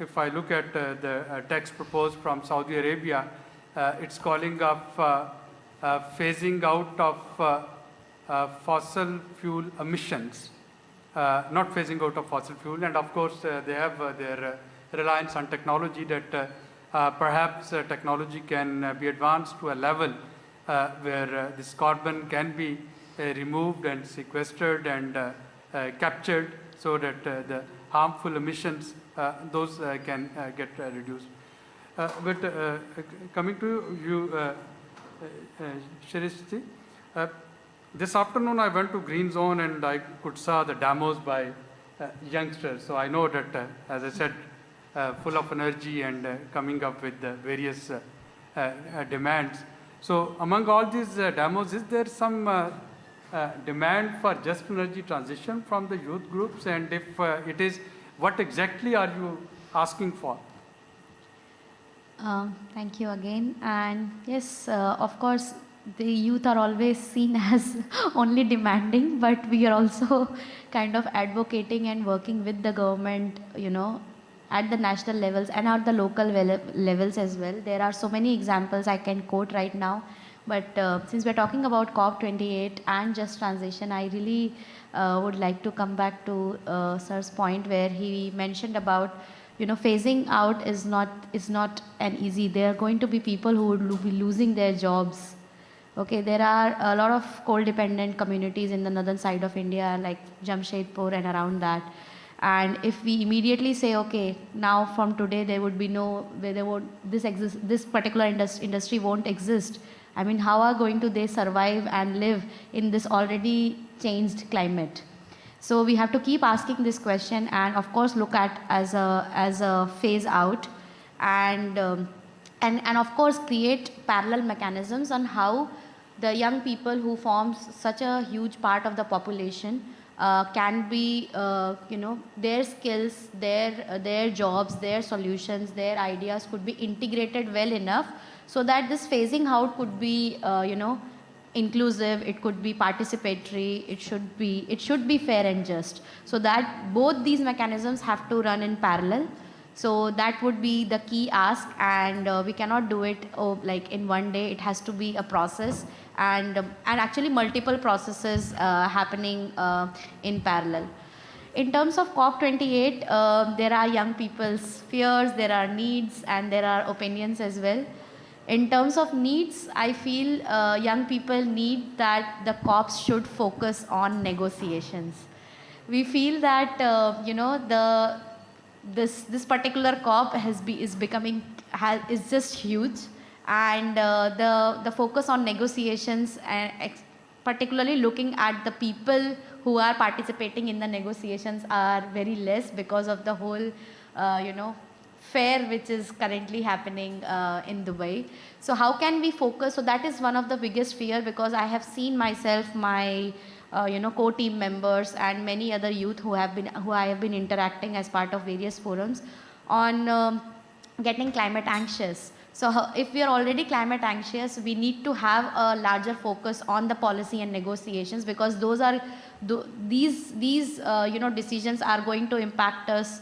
if I look at the text proposed from Saudi Arabia, it's calling of phasing out of fossil fuel emissions, not phasing out of fossil fuel. And of course, they have their reliance on technology, that perhaps technology can be advanced to a level where this carbon can be removed and sequestered and captured, so that the harmful emissions, those can get reduced. But coming to you, Shirishji, this afternoon I went to Green Zone and I could saw the demos by youngsters. So I know that, as I said, full of energy and coming up with various demands. So among all these demos, is there some demand for just energy transition from the youth groups? And if it is, what exactly are you asking for? Thank you again. And yes, of course, the youth are always seen as only demanding, but we are also kind of advocating and working with the government, at the national levels and at the local levels as well. There are so many examples I can quote right now, but since we're talking about COP28 and just transition, I really would like to come back to Sir's point where he mentioned about phasing out is not an easy. There are going to be people who would be losing their jobs. Okay, there are a lot of coal-dependent communities in the northern side of India, like Jamshedpur and around that. And if we immediately say, okay, now from today there would be this particular industry won't exist. I mean, how are going to they survive and live in this already changed climate? So we have to keep asking this question, and of course look at as a phase out, and of course create parallel mechanisms on how the young people who forms such a huge part of the population can be, their skills, their jobs, their solutions, their ideas could be integrated well enough so that this phasing out could be, inclusive, it could be participatory, it should be fair and just. So that both these mechanisms have to run in parallel. So that would be the key ask, and we cannot do it like in one day. It has to be a process, and actually multiple processes happening in parallel. In terms of COP28, there are young people's fears, there are needs, and there are opinions as well. In terms of needs, I feel young people need that the COPs should focus on negotiations. We feel that this particular COP is just huge, and the focus on negotiations, and particularly looking at the people who are participating in the negotiations, are very less because of the whole fair which is currently happening in Dubai. So how can we focus? So that is one of the biggest fear, because I have seen myself, my co-team members and many other youth who I have been interacting as part of various forums on getting climate anxious. So if we are already climate anxious, we need to have a larger focus on the policy and negotiations, because these decisions are going to impact us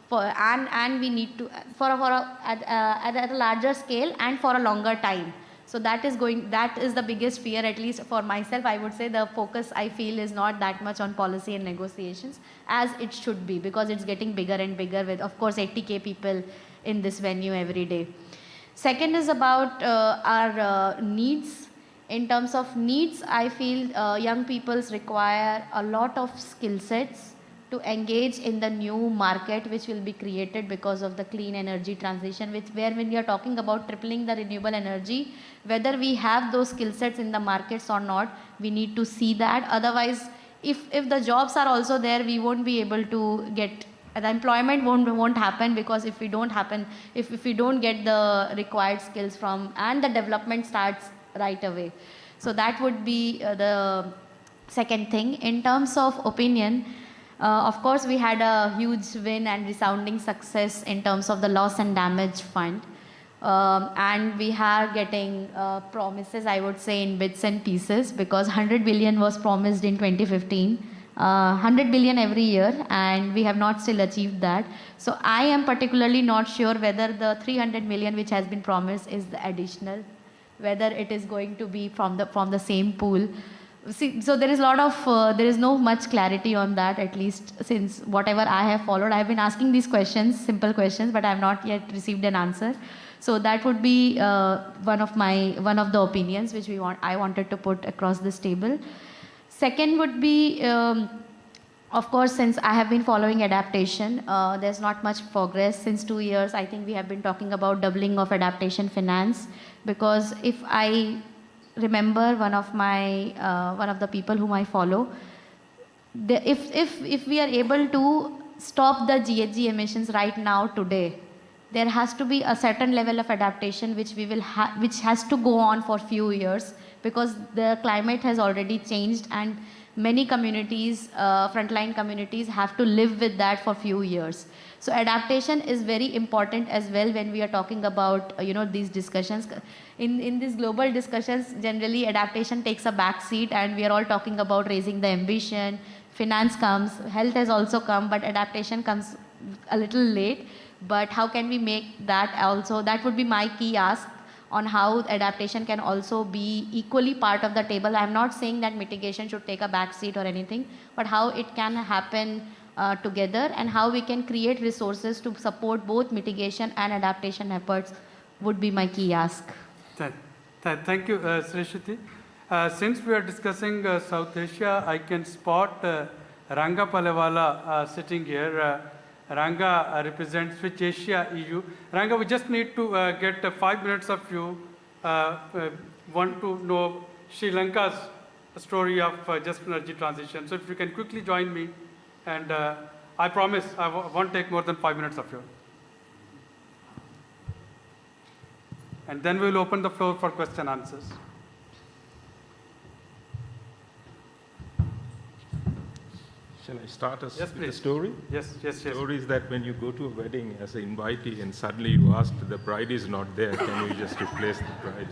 and we need to at a larger scale and for a longer time. So that is the biggest fear, at least for myself. I would say the focus, I feel, is not that much on policy and negotiations as it should be, because it's getting bigger and bigger with, of course, 80K people in this venue every day. Second is about our needs. In terms of needs, I feel young peoples require a lot of skill sets to engage in the new market which will be created because of the clean energy transition, where when we are talking about tripling the renewable energy, whether we have those skill sets in the markets or not, we need to see that. Otherwise, if the jobs are also there, we won't be able to get, the employment won't happen, because if we don't get the required skills from, and the development starts right away. So that would be the second thing. In terms of opinion, of course, we had a huge win and resounding success in terms of the loss and damage fund. And we are getting promises, I would say, in bits and pieces, because 100 billion was promised in 2015. 100 billion every year, and we have not still achieved that. So I am particularly not sure whether the 300 million which has been promised is the additional, whether it is going to be from the same pool. See, so there is no much clarity on that, at least since whatever I have followed. I have been asking these questions, simple questions, but I have not yet received an answer. So that would be one of the opinions which I wanted to put across this table. Second would be, of course, since I have been following adaptation, there's not much progress since 2 years. I think we have been talking about doubling of adaptation finance, because if I remember one of the people whom I follow, if we are able to stop the GHG emissions right now today, there has to be a certain level of adaptation which has to go on for few years, because the climate has already changed, and many communities, frontline communities, have to live with that for few years. So adaptation is very important as well when we are talking about these discussions. In these global discussions, generally adaptation takes a back seat, and we are all talking about raising the ambition. Finance comes, health has also come, but adaptation comes a little late. But how can we make that also? That would be my key ask on how adaptation can also be equally part of the table. I'm not saying that mitigation should take a back seat or anything, but how it can happen together, and how we can create resources to support both mitigation and adaptation efforts would be my key ask. Thank you, Srishti. Since we are discussing South Asia, I can spot Ranga Palewala sitting here. Ranga represents Switch Asia EU. Ranga, we just need to get 5 minutes of you. Want to know Sri Lanka's story of just energy transition. So if you can quickly join me, and I promise I won't take more than 5 minutes of you. And then we'll open the floor for question and answers. Shall I start us Yes, with the please. story? Yes, yes, The yes. story is that when you go to a wedding as an invitee and suddenly you ask, the bride is not there, can you just replace the bride?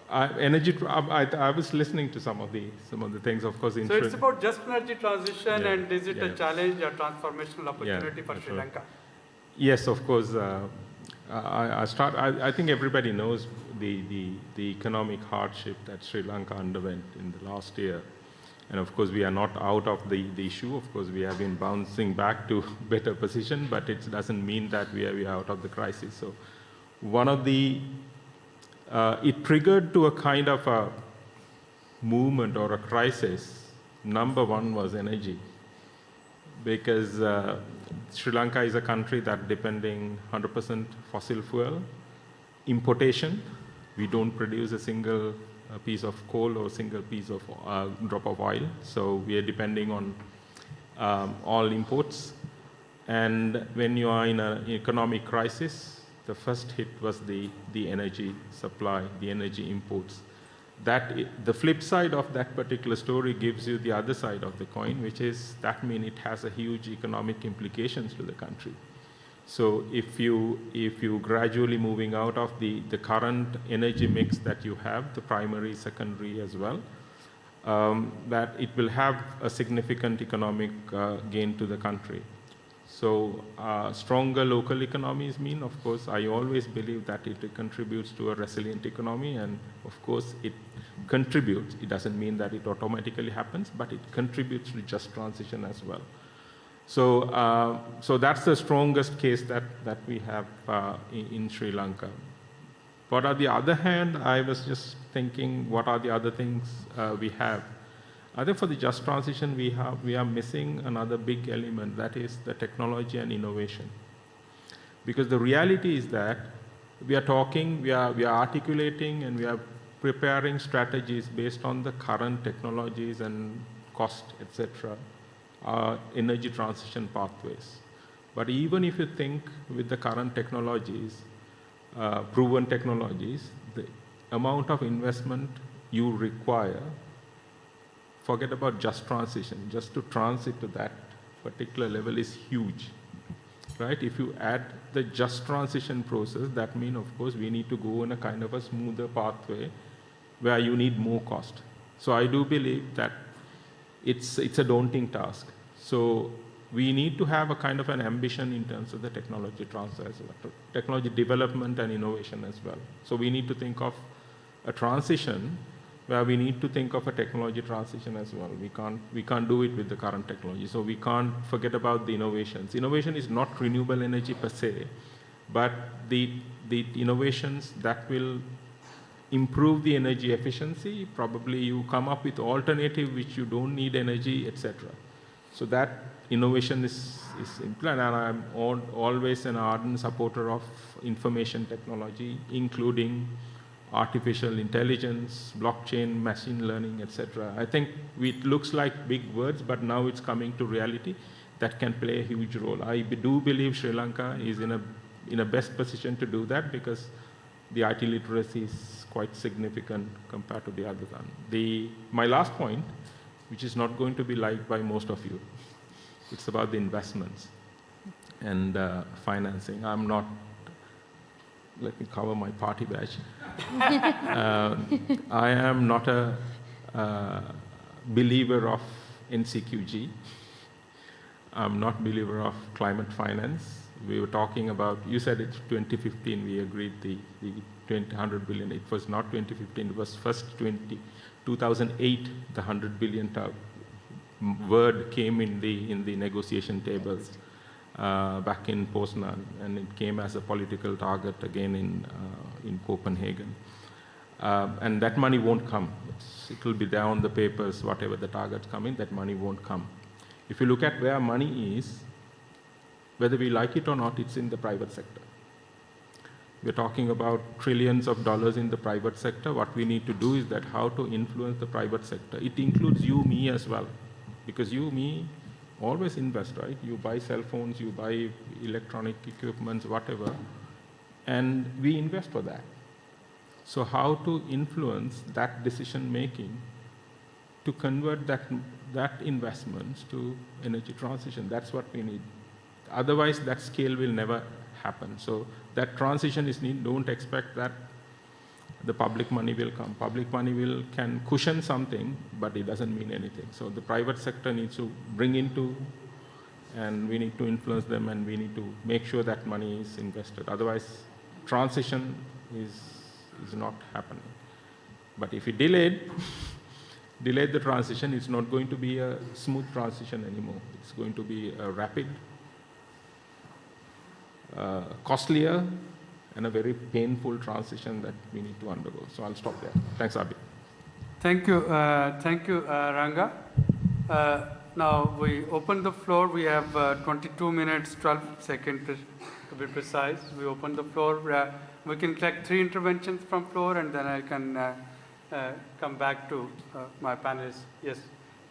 I was listening to some of the things, of course. So it's about just energy transition, Yeah, and is it a yeah. challenge or transformational opportunity for that's Sri right. Lanka? Yes, of course. I think everybody knows the economic hardship that Sri Lanka underwent in the last year. And of course, we are not out of the issue. Of course, we have been bouncing back to better position, but it doesn't mean that we are out of the crisis. So one of the, it triggered to a kind of a movement or a crisis. Number one was energy, because Sri Lanka is a country that depending 100% fossil fuel, importation. We don't produce a single piece of coal or a single piece of drop of oil. So we are depending on all imports. And when you are in an economic crisis, the first hit was the energy supply, the energy imports. The flip side of that particular story gives you the other side of the coin, which is that means it has a huge economic implications to the country. So if you gradually moving out of the current energy mix that you have, the primary, secondary as well, that it will have a significant economic gain to the country. So stronger local economies mean, of course, I always believe that it contributes to a resilient economy, and of course it contributes. It doesn't mean that it automatically happens, but it contributes to just transition as well. So, so that's the strongest case that we have in Sri Lanka. But on the other hand, I was just thinking, what are the other things we have? I think for the just transition, we are missing another big element, that is the technology and innovation. Because the reality is that we are talking, we are articulating, and we are preparing strategies based on the current technologies and cost, etc., energy transition pathways. But even if you think with the current technologies, proven technologies, the amount of investment you require, forget about just transition, just to transit to that particular level is huge, right? If you add the just transition process, that means, of course, we need to go in a kind of a smoother pathway where you need more cost. So I do believe that it's a daunting task. So we need to have a kind of an ambition in terms of the technology transfer as well, technology development and innovation as well. So we need to think of a transition where we need to think of a technology transition as well. We can't do it with the current technology. So we can't forget about the innovations. Innovation is not renewable energy per se, but the innovations that will improve the energy efficiency. Probably you come up with alternative which you don't need energy, etc. So that innovation is important, and I'm always an ardent supporter of information technology, including artificial intelligence, blockchain, machine learning, etc. I think it looks like big words, but now it's coming to reality that can play a huge role. I do believe Sri Lanka is in a best position to do that, because the IT literacy is quite significant compared to the other one. My last point, which is not going to be liked by most of you, it's about the investments and financing. I'm not, let me cover my party badge. I am not a believer of NCQG. I'm not a believer of climate finance. We were talking about, you said it's 2015, we agreed the 100 billion. It was not 2015, it was first 2008, the 100 billion word came in the negotiation tables back in Poznan, and it came as a political target again in Copenhagen. And that money won't come. It will be there on the papers, whatever the targets come in, that money won't come. If you look at where money is, whether we like it or not, it's in the private sector. We're talking about trillions of dollars in the private sector. What we need to do is that how to influence the private sector. It includes you, me as well. Because you, me, always invest, right? You buy cell phones, you buy electronic equipments, whatever, and we invest for that. So how to influence that decision making to convert that investments to energy transition? That's what we need. Otherwise, that scale will never happen. So that transition is need. Don't expect that the public money will come. Public money can cushion something, but it doesn't mean anything. So the private sector needs to bring into, and we need to influence them, and we need to make sure that money is invested. Otherwise, transition is not happening. But if we delayed the transition, it's not going to be a smooth transition anymore. It's going to be a rapid, costlier, and a very painful transition that we need to undergo. So I'll stop there. Thanks, Abid. Thank you, Ranga. Now we open the floor. We have 22 minutes, 12 seconds to be precise. We open the floor. We can collect 3 interventions from floor, and then I can come back to my panelists. Yes,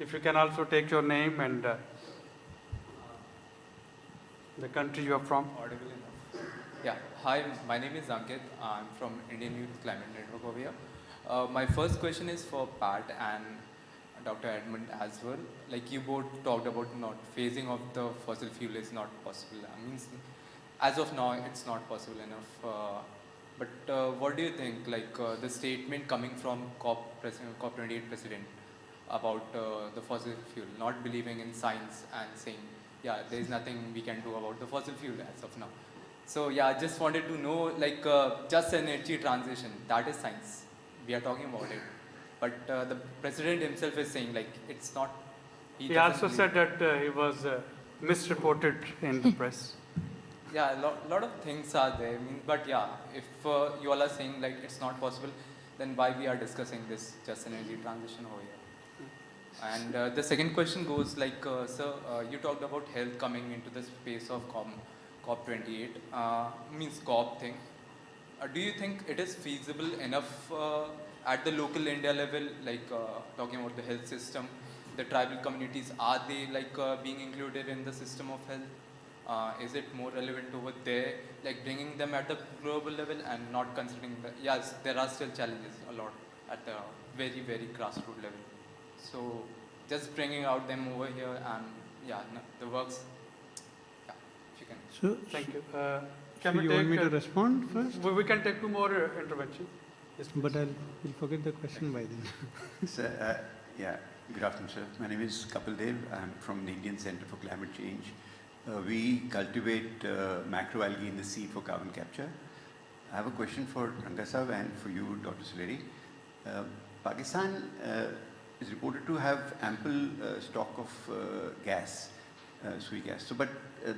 if you can also take your name and the country you are from. Audible enough. Yeah. Hi, my name is Ankit. I'm from Indian Youth Climate Network over here. My first question is for Pat and Dr. Edmond as well. Like you both talked about not phasing of the fossil fuel is not possible. I mean, as of now, it's not possible enough. But what do you think, like the statement coming from COP28 president about the fossil fuel, not believing in science and saying, yeah, there's nothing we can do about the fossil fuel as of now. So yeah, I just wanted to know, like just energy transition, that is science. We are talking about it. But the president himself is saying like it's not. He also said that he was misreported in the press. Yeah, a lot of things are there. I mean, but yeah, if you all are saying like it's not possible, then why we are discussing this just energy transition over here? And the second question goes like, sir, you talked about health coming into the space of COP28, means COP thing. Do you think it is feasible enough at the local India level, like talking about the health system, the tribal communities, are they like being included in the system of health? Is it more relevant over there, like bringing them at the global level and not considering the, yes, there are still challenges a lot at the very, very grassroots level. So just bringing out them over here and yeah, no, the works, yeah, if you can. So, Thank you. so Can we you take, want me to respond first? we can take 2 more interventions. Yes, But we'll forget the question by then. So, yeah, good afternoon, sir. My name is Kapil Dev. I'm from the Indian Center for Climate Change. We cultivate macroalgae in the sea for carbon capture. I have a question for Ranga Saab and for you, Dr. Suleri. Pakistan is reported to have ample stock of gas, sweet gas. So, but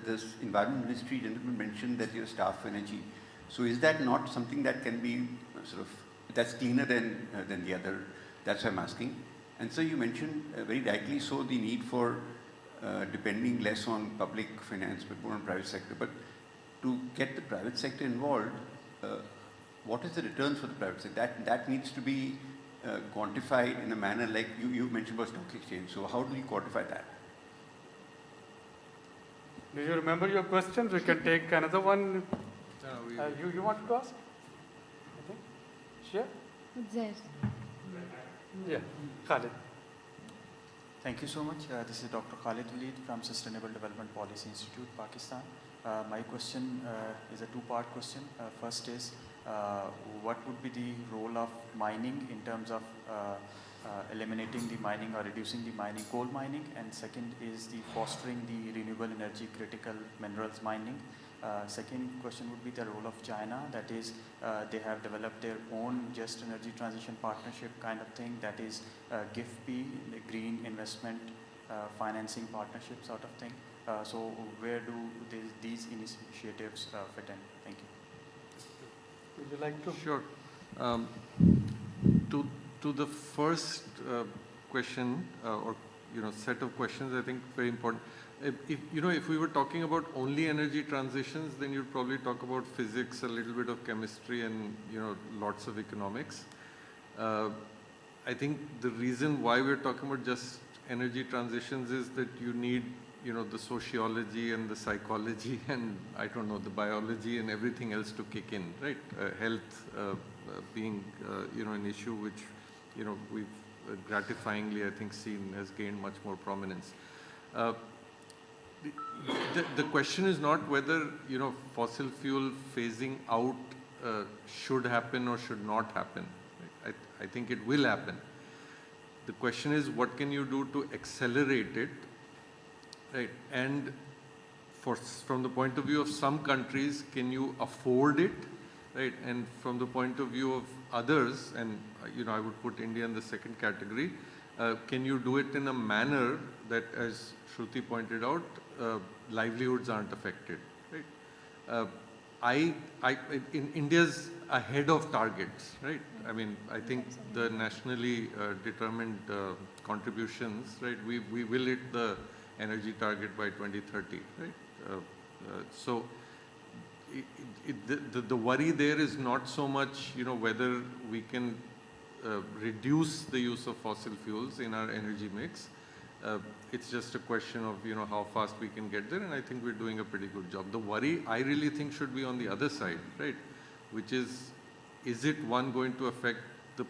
this Environment Ministry gentleman mentioned that you starve for energy. So, is that not something that can be sort of, that's cleaner than the other? That's why I'm asking. And so you mentioned very rightly so the need for depending less on public finance but more on private sector. But to get the private sector involved, what is the returns for the private sector? That needs to be quantified in a manner like you mentioned about stock exchange. So how do you quantify that? Do you remember your questions? We can take another one. You want to ask? I think. Sure? There. Yeah, Khalid. Thank you so much. This is Dr. Khalid Walid from Sustainable Development Policy Institute, Pakistan. My question is a 2-part question. First is, what would be the role of mining in terms of eliminating the mining or reducing the mining, coal mining? And second is the fostering the renewable energy critical minerals mining. Second question would be the role of China, that is they have developed their own just energy transition partnership kind of thing, that is GIFP, the green investment financing partnership sort of thing. So where do these initiatives fit in? Thank you. Would you like to? Sure. To the first question or set of questions, I think very important. If we were talking about only energy transitions, then you'd probably talk about physics, a little bit of chemistry, and lots of economics. I think the reason why we're talking about just energy transitions is that you need the sociology and the psychology and I don't know, the biology and everything else to kick in, right? Health, being, an issue which, we've gratifyingly, I think, seen has gained much more prominence. The question is not whether, fossil fuel phasing out should happen or should not happen. Right? I think it will happen. The question is, what can you do to accelerate it, right? And from the point of view of some countries, can you afford it, right? And from the point of view of others, and I would put India in the second category, can you do it in a manner that, as Shruti pointed out, livelihoods aren't affected, right? In India's ahead of targets, right? I mean, I think the nationally determined contributions, right? We will hit the energy target by 2030, right? So the worry there is not so much, whether we can reduce the use of fossil fuels in our energy mix. It's just a question of, how fast we can get there, and I think we're doing a pretty good job. The worry, I really think, should be on the other side, right? Which is it one going to affect the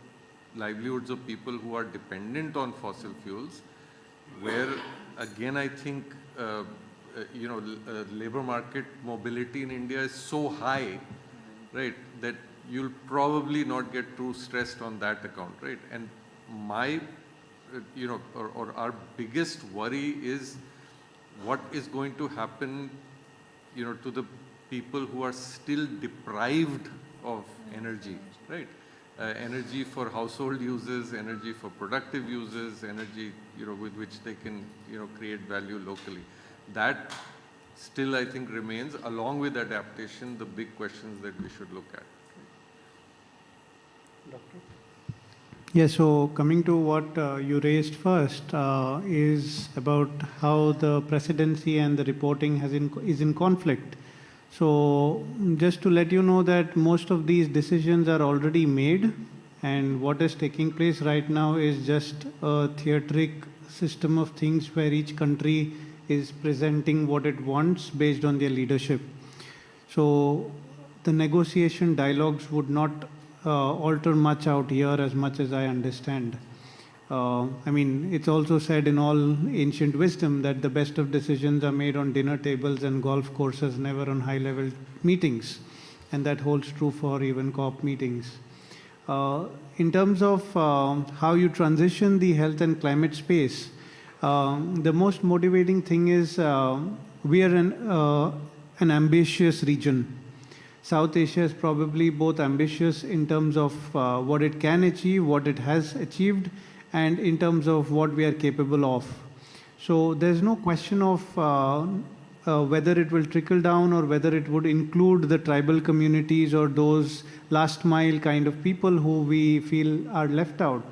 livelihoods of people who are dependent on fossil fuels, where, again, I think, labor market mobility in India is so high, right, that you'll probably not get too stressed on that account, right? And my or our biggest worry is what is going to happen, to the people who are still deprived of energy, right? Energy for household uses, energy for productive uses, energy, with which they can, create value locally. That still, I think, remains, along with adaptation, the big questions that we should look at. Doctor? Yeah, so coming to what you raised first is about how the presidency and the reporting is in conflict. So just to let you know that most of these decisions are already made, and what is taking place right now is just a theatric system of things where each country is presenting what it wants based on their leadership. So the negotiation dialogues would not alter much out here, as much as I understand. I mean, it's also said in all ancient wisdom that the best of decisions are made on dinner tables and golf courses, never on high-level meetings. And that holds true for even COP meetings. In terms of how you transition the health and climate space, the most motivating thing is we are an ambitious region. South Asia is probably both ambitious in terms of what it can achieve, what it has achieved, and in terms of what we are capable of. So there's no question of whether it will trickle down or whether it would include the tribal communities or those last mile kind of people who we feel are left out.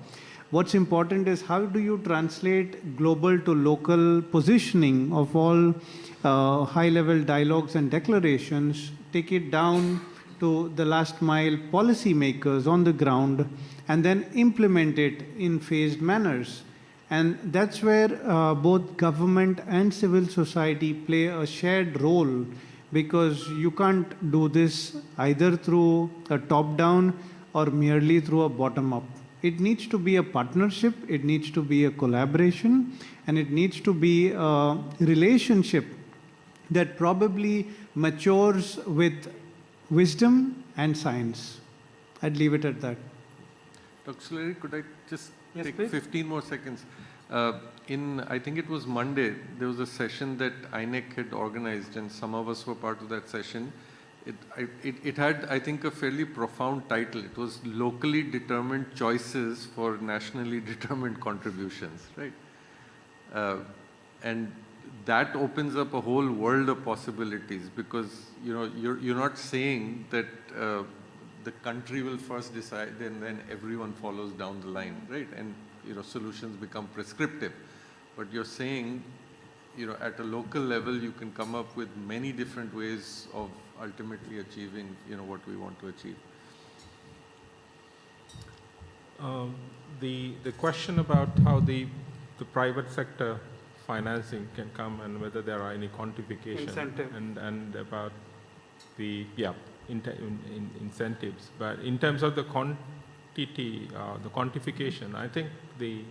What's important is how do you translate global to local positioning of all high-level dialogues and declarations, take it down to the last mile policy makers on the ground, and then implement it in phased manners. And that's where both government and civil society play a shared role, because you can't do this either through a top-down or merely through a bottom-up. It needs to be a partnership, it needs to be a collaboration, and it needs to be a relationship that probably matures with wisdom and science. I'd leave it at that. Dr. Suleri, could I just take please. 15 more seconds? I think it was Monday, there was a session that INEC had organized, and some of us were part of that session. It had, I think, a fairly profound title. It was Locally Determined Choices for Nationally Determined Contributions, right? And that opens up a whole world of possibilities, because you're not saying that the country will first decide and then everyone follows down the line, right? And solutions become prescriptive. But you're saying, at a local level, you can come up with many different ways of ultimately achieving, what we want to achieve. The question about how the private sector financing can come and whether there are any quantification Incentive. and about incentives. But in terms of the quantity, the quantification, I think the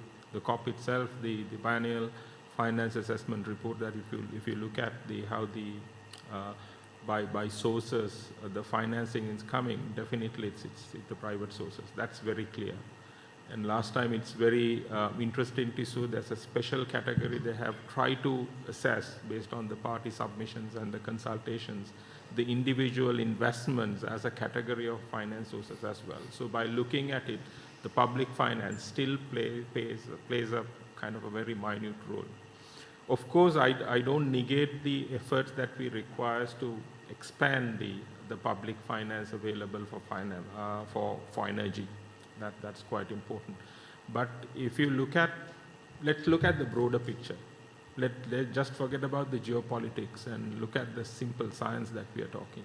COP itself, the biennial finance assessment report, that if you look at how the by sources the financing is coming, definitely it's the private sources. That's very clear. And last time it's very interesting to see there's a special category they have tried to assess based on the party submissions and the consultations, the individual investments as a category of finance sources as well. So by looking at it, the public finance still plays a kind of a very minute role. Of course, I don't negate the efforts that we require to expand the public finance available for energy. That's quite important. But if you let's look at the broader picture. Let's just forget about the geopolitics and look at the simple science that we are talking.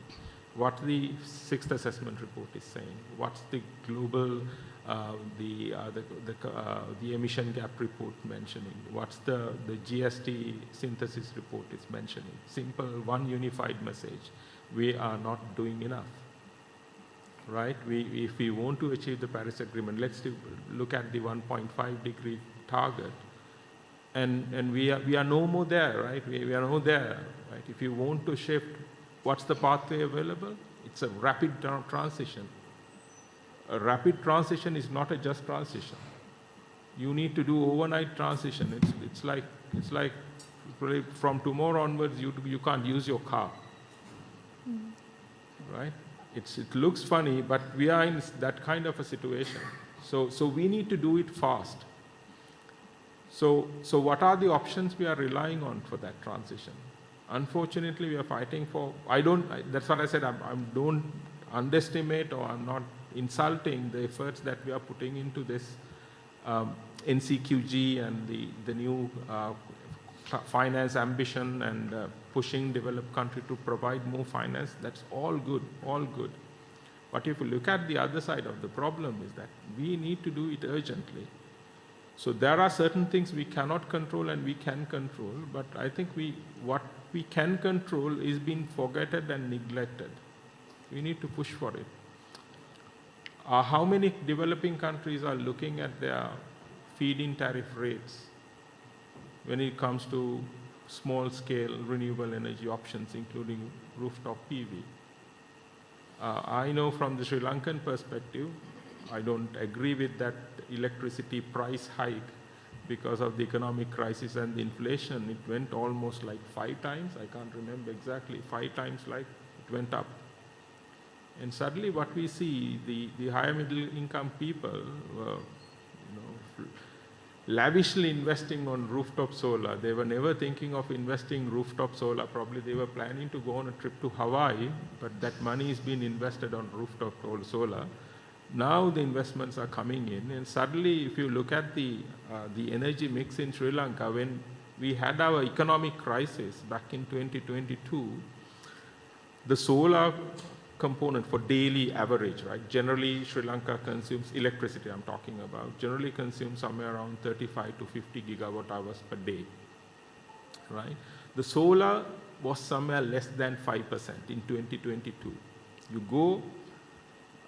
What the sixth assessment report is saying, what's the global, the emission gap report mentioning, what's the GST synthesis report is mentioning. Simple, one unified message. We are not doing enough. Right? If we want to achieve the Paris Agreement, let's look at the 1.5 degree target, and we are no more there, right? We are no there, right? If you want to shift, what's the pathway available? It's a rapid transition. A rapid transition is not a just transition. You need to do overnight transition. It's like from tomorrow onwards you can't use your car, right? It looks funny, but we are in that kind of a situation. So we need to do it fast. So what are the options we are relying on for that transition? Unfortunately, we are fighting for, that's what I said, I don't underestimate or I'm not insulting the efforts that we are putting into this NCQG and the new finance ambition and pushing developed country to provide more finance. That's all good, all good. But if you look at the other side of the problem is that we need to do it urgently. So there are certain things we cannot control and we can control, but I think what we can control is being forgotten and neglected. We need to push for it. How many developing countries are looking at their feed-in tariff rates when it comes to small-scale renewable energy options, including rooftop PV? I know from the Sri Lankan perspective, I don't agree with that electricity price hike because of the economic crisis and the inflation. It went almost like 5 times, I can't remember exactly, 5 times like it went up. And suddenly what we see, the higher middle income people were lavishly investing on rooftop solar. They were never thinking of investing rooftop solar. Probably they were planning to go on a trip to Hawaii, but that money is being invested on rooftop solar. Now the investments are coming in, and suddenly if you look at the energy mix in Sri Lanka, when we had our economic crisis back in 2022, the solar component for daily average, right? Generally, Sri Lanka consumes electricity, I'm talking about, generally consumes somewhere around 35 to 50 gigawatt hours per day, right? The solar was somewhere less than 5% in 2022. You go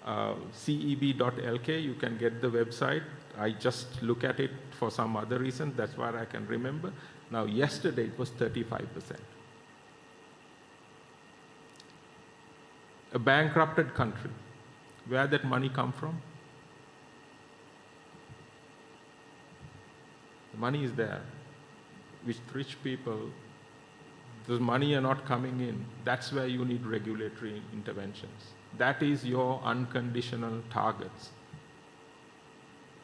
ceb.lk, you can get the website. I just look at it for some other reason, that's why I can remember. Now, yesterday it was 35%. A bankrupted country, where that money come from? The money is there, which rich people, those money are not coming in. That's where you need regulatory interventions. That is your unconditional targets.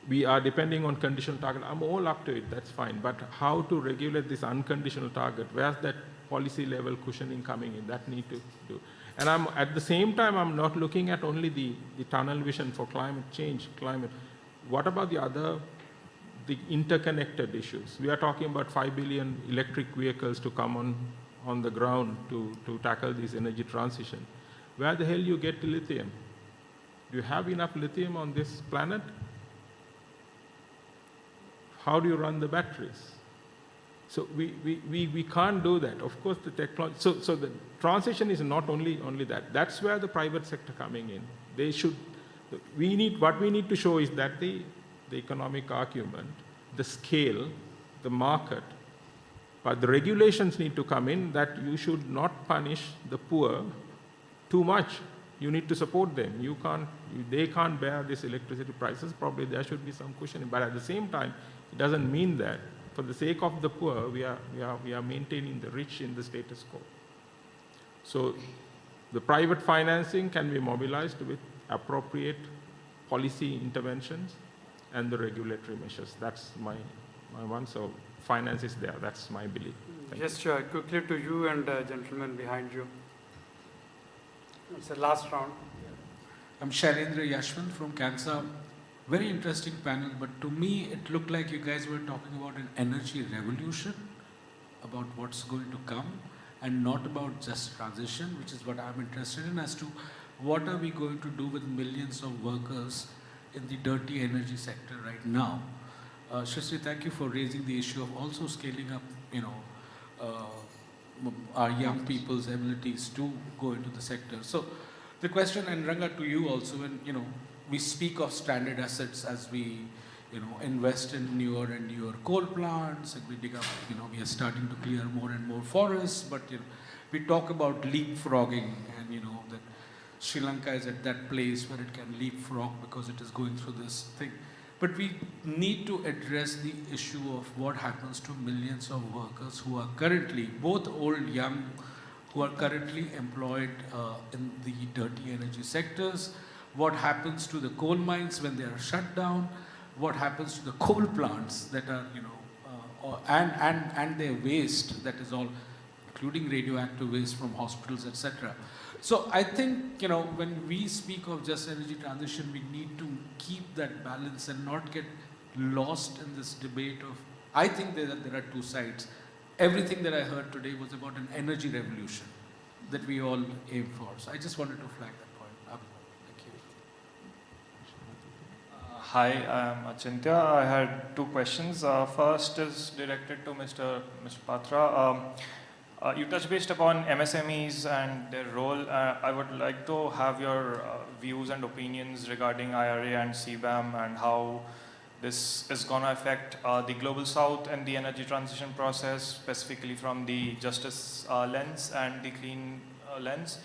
We are depending on conditional target. I'm all up to it, that's fine. But how to regulate this unconditional target? Where's that policy level cushioning coming in? That need to do. And at the same time, I'm not looking at only the tunnel vision for climate change, What about the interconnected issues? We are talking about 5 billion electric vehicles to come on the ground to tackle this energy transition. Where the hell you get the lithium? Do you have enough lithium on this planet? How do you run the batteries? So we can't do that. Of course, the technology, so the transition is not only that. That's where the private sector coming in. They should, what we need to show is that the economic argument, the scale, the market, but the regulations need to come in that you should not punish the poor too much. You need to support them. They can't bear this electricity prices. Probably there should be some cushioning. But at the same time, it doesn't mean that for the sake of the poor, we are maintaining the rich in the status quo. So the private financing can be mobilized with appropriate policy interventions and the regulatory measures. That's my one. So finance is there. That's my belief. Just quickly to you and gentleman behind you. It's the last round. I'm Shailendra Yashwant from CANSA. Very interesting panel, but to me it looked like you guys were talking about an energy revolution, about what's going to come, and not about just transition, which is what I'm interested in, as to what are we going to do with millions of workers in the dirty energy sector right now. Shri, thank you for raising the issue of also scaling up, our young people's abilities to go into the sector. So the question, and Ranga, to you also, when we speak of stranded assets as we invest in newer and newer coal plants, and we dig up, we are starting to clear more and more forests, but we talk about leapfrogging, and that Sri Lanka is at that place where it can leapfrog because it is going through this thing. But we need to address the issue of what happens to millions of workers who are currently, both old, young, who are currently employed in the dirty energy sectors. What happens to the coal mines when they are shut down? What happens to the coal plants that are, and their waste, that is all, including radioactive waste from hospitals, etc. So I think, when we speak of just energy transition, we need to keep that balance and not get lost in this debate of, I think there are two sides. Everything that I heard today was about an energy revolution that we all aim for. So I just wanted to flag that point. Thank you. Hi, I'm Achintya. I had two questions. First is directed to Mr. Patra. You touched based upon MSMEs and their role. I would like to have your views and opinions regarding IRA and CBAM and how this is going to affect the Global South and the energy transition process, specifically from the justice lens and the clean lens.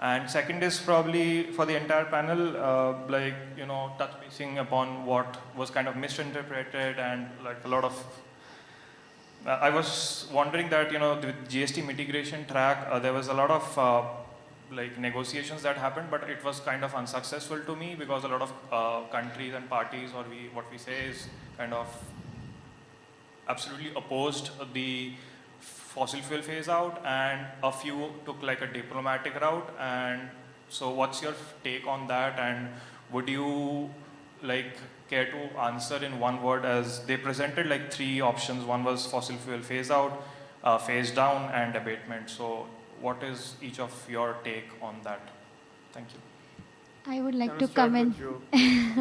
And second is probably for the entire panel, touch basing upon what was kind of misinterpreted and like a lot of I was wondering that, the GST mitigation track, there was a lot of negotiations that happened, but it was kind of unsuccessful to me because a lot of countries and parties, or what we say is kind of absolutely opposed the fossil fuel phase out, and a few took like a diplomatic route. And so what's your take on that, and would you care to answer in one word, as they presented like three options? One was fossil fuel phase out, phase down, and abatement. So what is each of your take on that? Thank you. I would like to comment.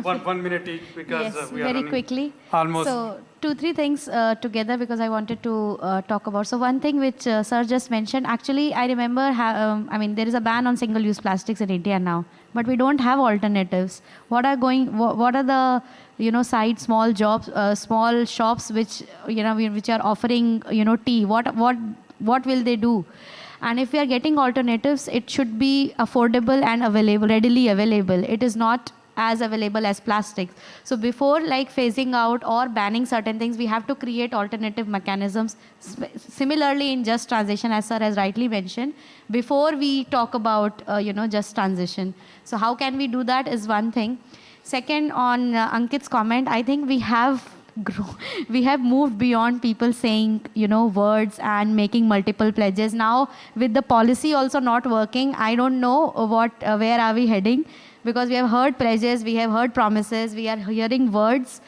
1 minute each, because yes, we are very running quickly. almost. So 2-3 things together, because I wanted to talk about. So one thing which sir just mentioned, actually I remember, there is a ban on single-use plastics in India now, but we don't have alternatives. What are the side small jobs, small shops which which are offering tea? What will they do? And if we are getting alternatives, it should be affordable and available, readily available. It is not as available as plastics. So before phasing out or banning certain things, we have to create alternative mechanisms. Similarly, in just transition, as sir has rightly mentioned, before we talk about just transition. So how can we do that is one thing. Second, on Ankit's comment, I think we have moved beyond people saying words and making multiple pledges. Now with the policy also not working, I don't know where are we heading, because we have heard pledges, we have heard promises, we are hearing words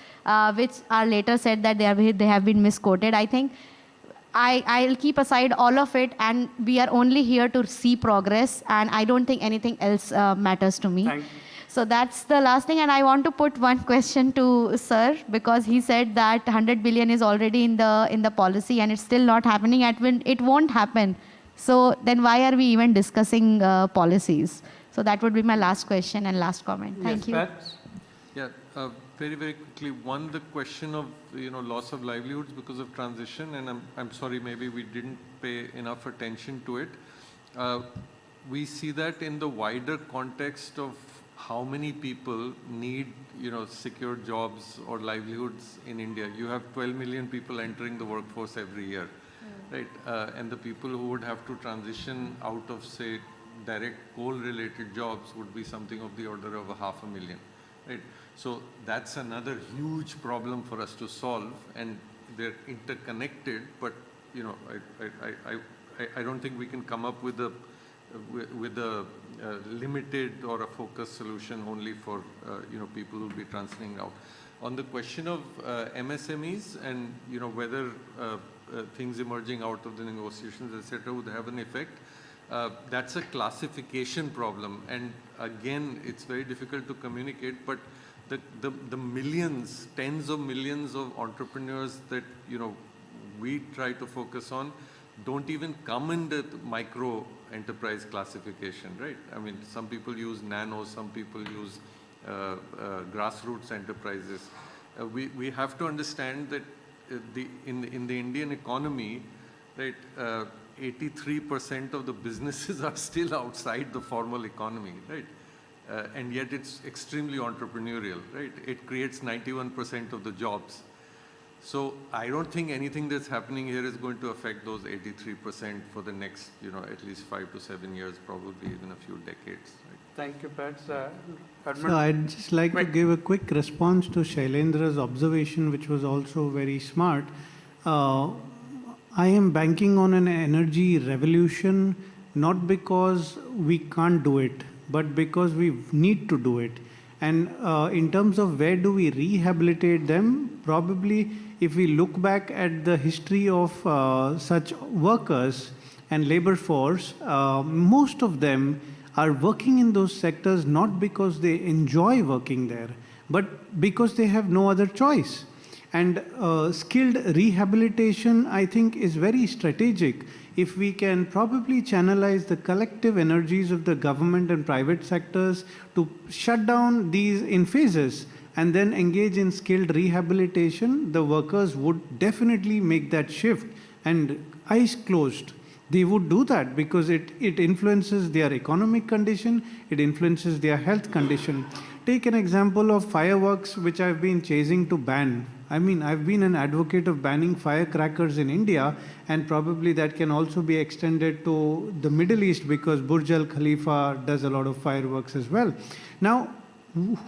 which are later said that they have been misquoted. I think I'll keep aside all of it, and we are only here to see progress, and I don't think anything else matters to me. Thank you. So that's the last thing, and I want to put one question to sir, because he said that 100 billion is already in the policy and it's still not happening. It won't happen. So then why are we even discussing policies? So that would be my last question and last comment. Thank Yes, you. Pat? Yeah, very, very quickly. One, the question of, loss of livelihoods because of transition, and I'm sorry, maybe we didn't pay enough attention to it. We see that in the wider context of how many people need, secure jobs or livelihoods in India. You have 12 million people entering the workforce every year, right? And the people who would have to transition out of, say, direct coal-related jobs would be something of the order of 500,000, right? So that's another huge problem for us to solve, and they're interconnected. But I don't think we can come up with a limited or a focused solution only for people who will be transitioning out. On the question of MSMEs and whether things emerging out of the negotiations, etc., would have an effect. That's a classification problem, and again, it's very difficult to communicate. But the millions, tens of millions of entrepreneurs that we try to focus on don't even come in the micro enterprise classification, right? I mean, some people use nano, some people use grassroots enterprises. We have to understand that in the Indian economy, right, 83% of the businesses are still outside the formal economy, right? And yet it's extremely entrepreneurial, right? It creates 91% of the jobs. So I don't think anything that's happening here is going to affect those 83% for the next, at least 5 to 7 years, probably even a few decades. Right? Thank you, Pat. So I'd just like to give a quick response to Shailendra's observation, which was also very smart. I am banking on an energy revolution, not because we can't do it, but because we need to do it. And in terms of where do we rehabilitate them, probably if we look back at the history of such workers and labor force, most of them are working in those sectors not because they enjoy working there, but because they have no other choice. And skilled rehabilitation, I think, is very strategic. If we can probably channelize the collective energies of the government and private sectors to shut down these in phases and then engage in skilled rehabilitation, the workers would definitely make that shift. And eyes closed, they would do that because it influences their economic condition, it influences their health condition. Take an example of fireworks, which I've been chasing to ban. I mean, I've been an advocate of banning firecrackers in India, and probably that can also be extended to the Middle East because Burj Al Khalifa does a lot of fireworks as well. Now,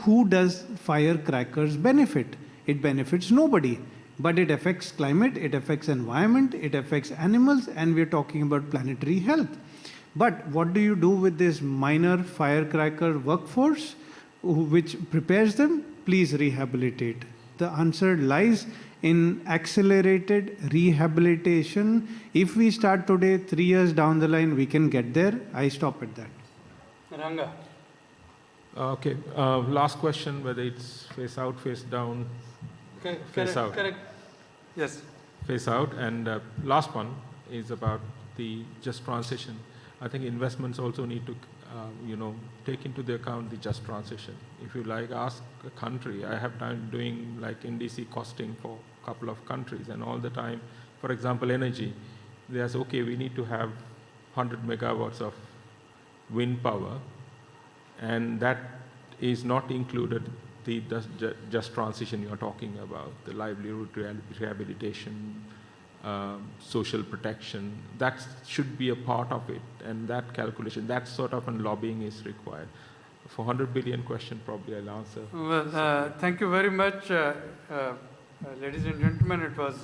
who does firecrackers benefit? It benefits nobody, but it affects climate, it affects environment, it affects animals, and we're talking about planetary health. But what do you do with this minor firecracker workforce which prepares them? Please rehabilitate. The answer lies in accelerated rehabilitation. If we start today, 3 years down the line, we can get there. I stop at that. Ranga. Okay, last question, whether it's face out, face down, face out. Correct. Yes. Face out. And last one is about the just transition. I think investments also need to take into the account the just transition. If you ask a country, I have time doing NDC costing for a couple of countries, and all the time, for example, energy, they say, okay, we need to have 100 megawatts of wind power, and that is not included the just transition you're talking about, the livelihood rehabilitation, social protection. That should be a part of it, and that calculation, that sort of lobbying is required. For 100 billion question, probably I'll answer. Well, thank you very much, ladies and gentlemen. It was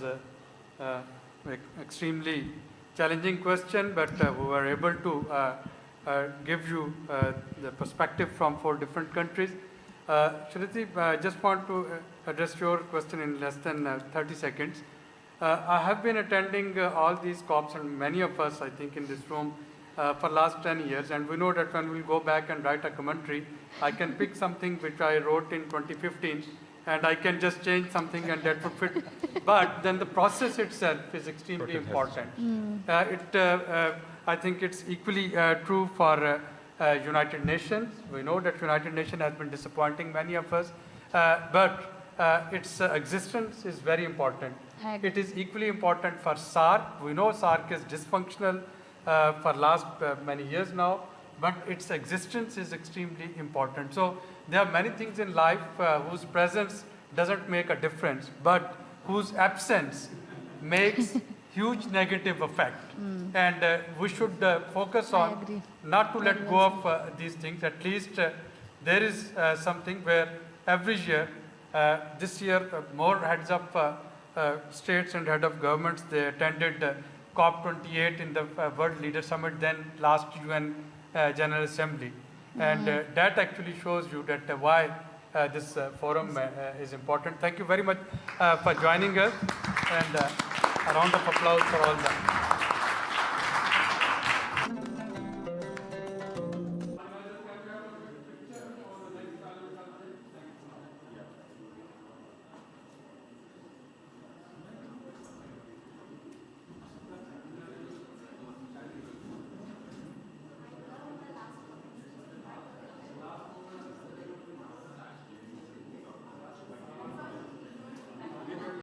extremely challenging question, but we were able to give you the perspective from 4 different countries. Shriti, I just want to address your question in less than 30 seconds. I have been attending all these COPs, and many of us, I think, in this room for last 10 years, and we know that when we go back and write a commentary, I can pick something which I wrote in 2015, and I can just change something and that would fit. But then the process itself is extremely important. I think it's equally true for United Nations. We know that United Nations has been disappointing many of us, but its existence is very important. It is equally important for SARC. We know SARC is dysfunctional for last many years now, but its existence is extremely important. So there are many things in life whose presence doesn't make a difference, but whose absence makes huge negative effect. And we should focus on not to let go of these things. At least there is something where every year, this year more heads of states and head of governments, they attended COP28 in the World Leader Summit, then last UN General Assembly. And that actually shows you that why this forum is important. Thank you very much for joining us, and a round of applause for all that.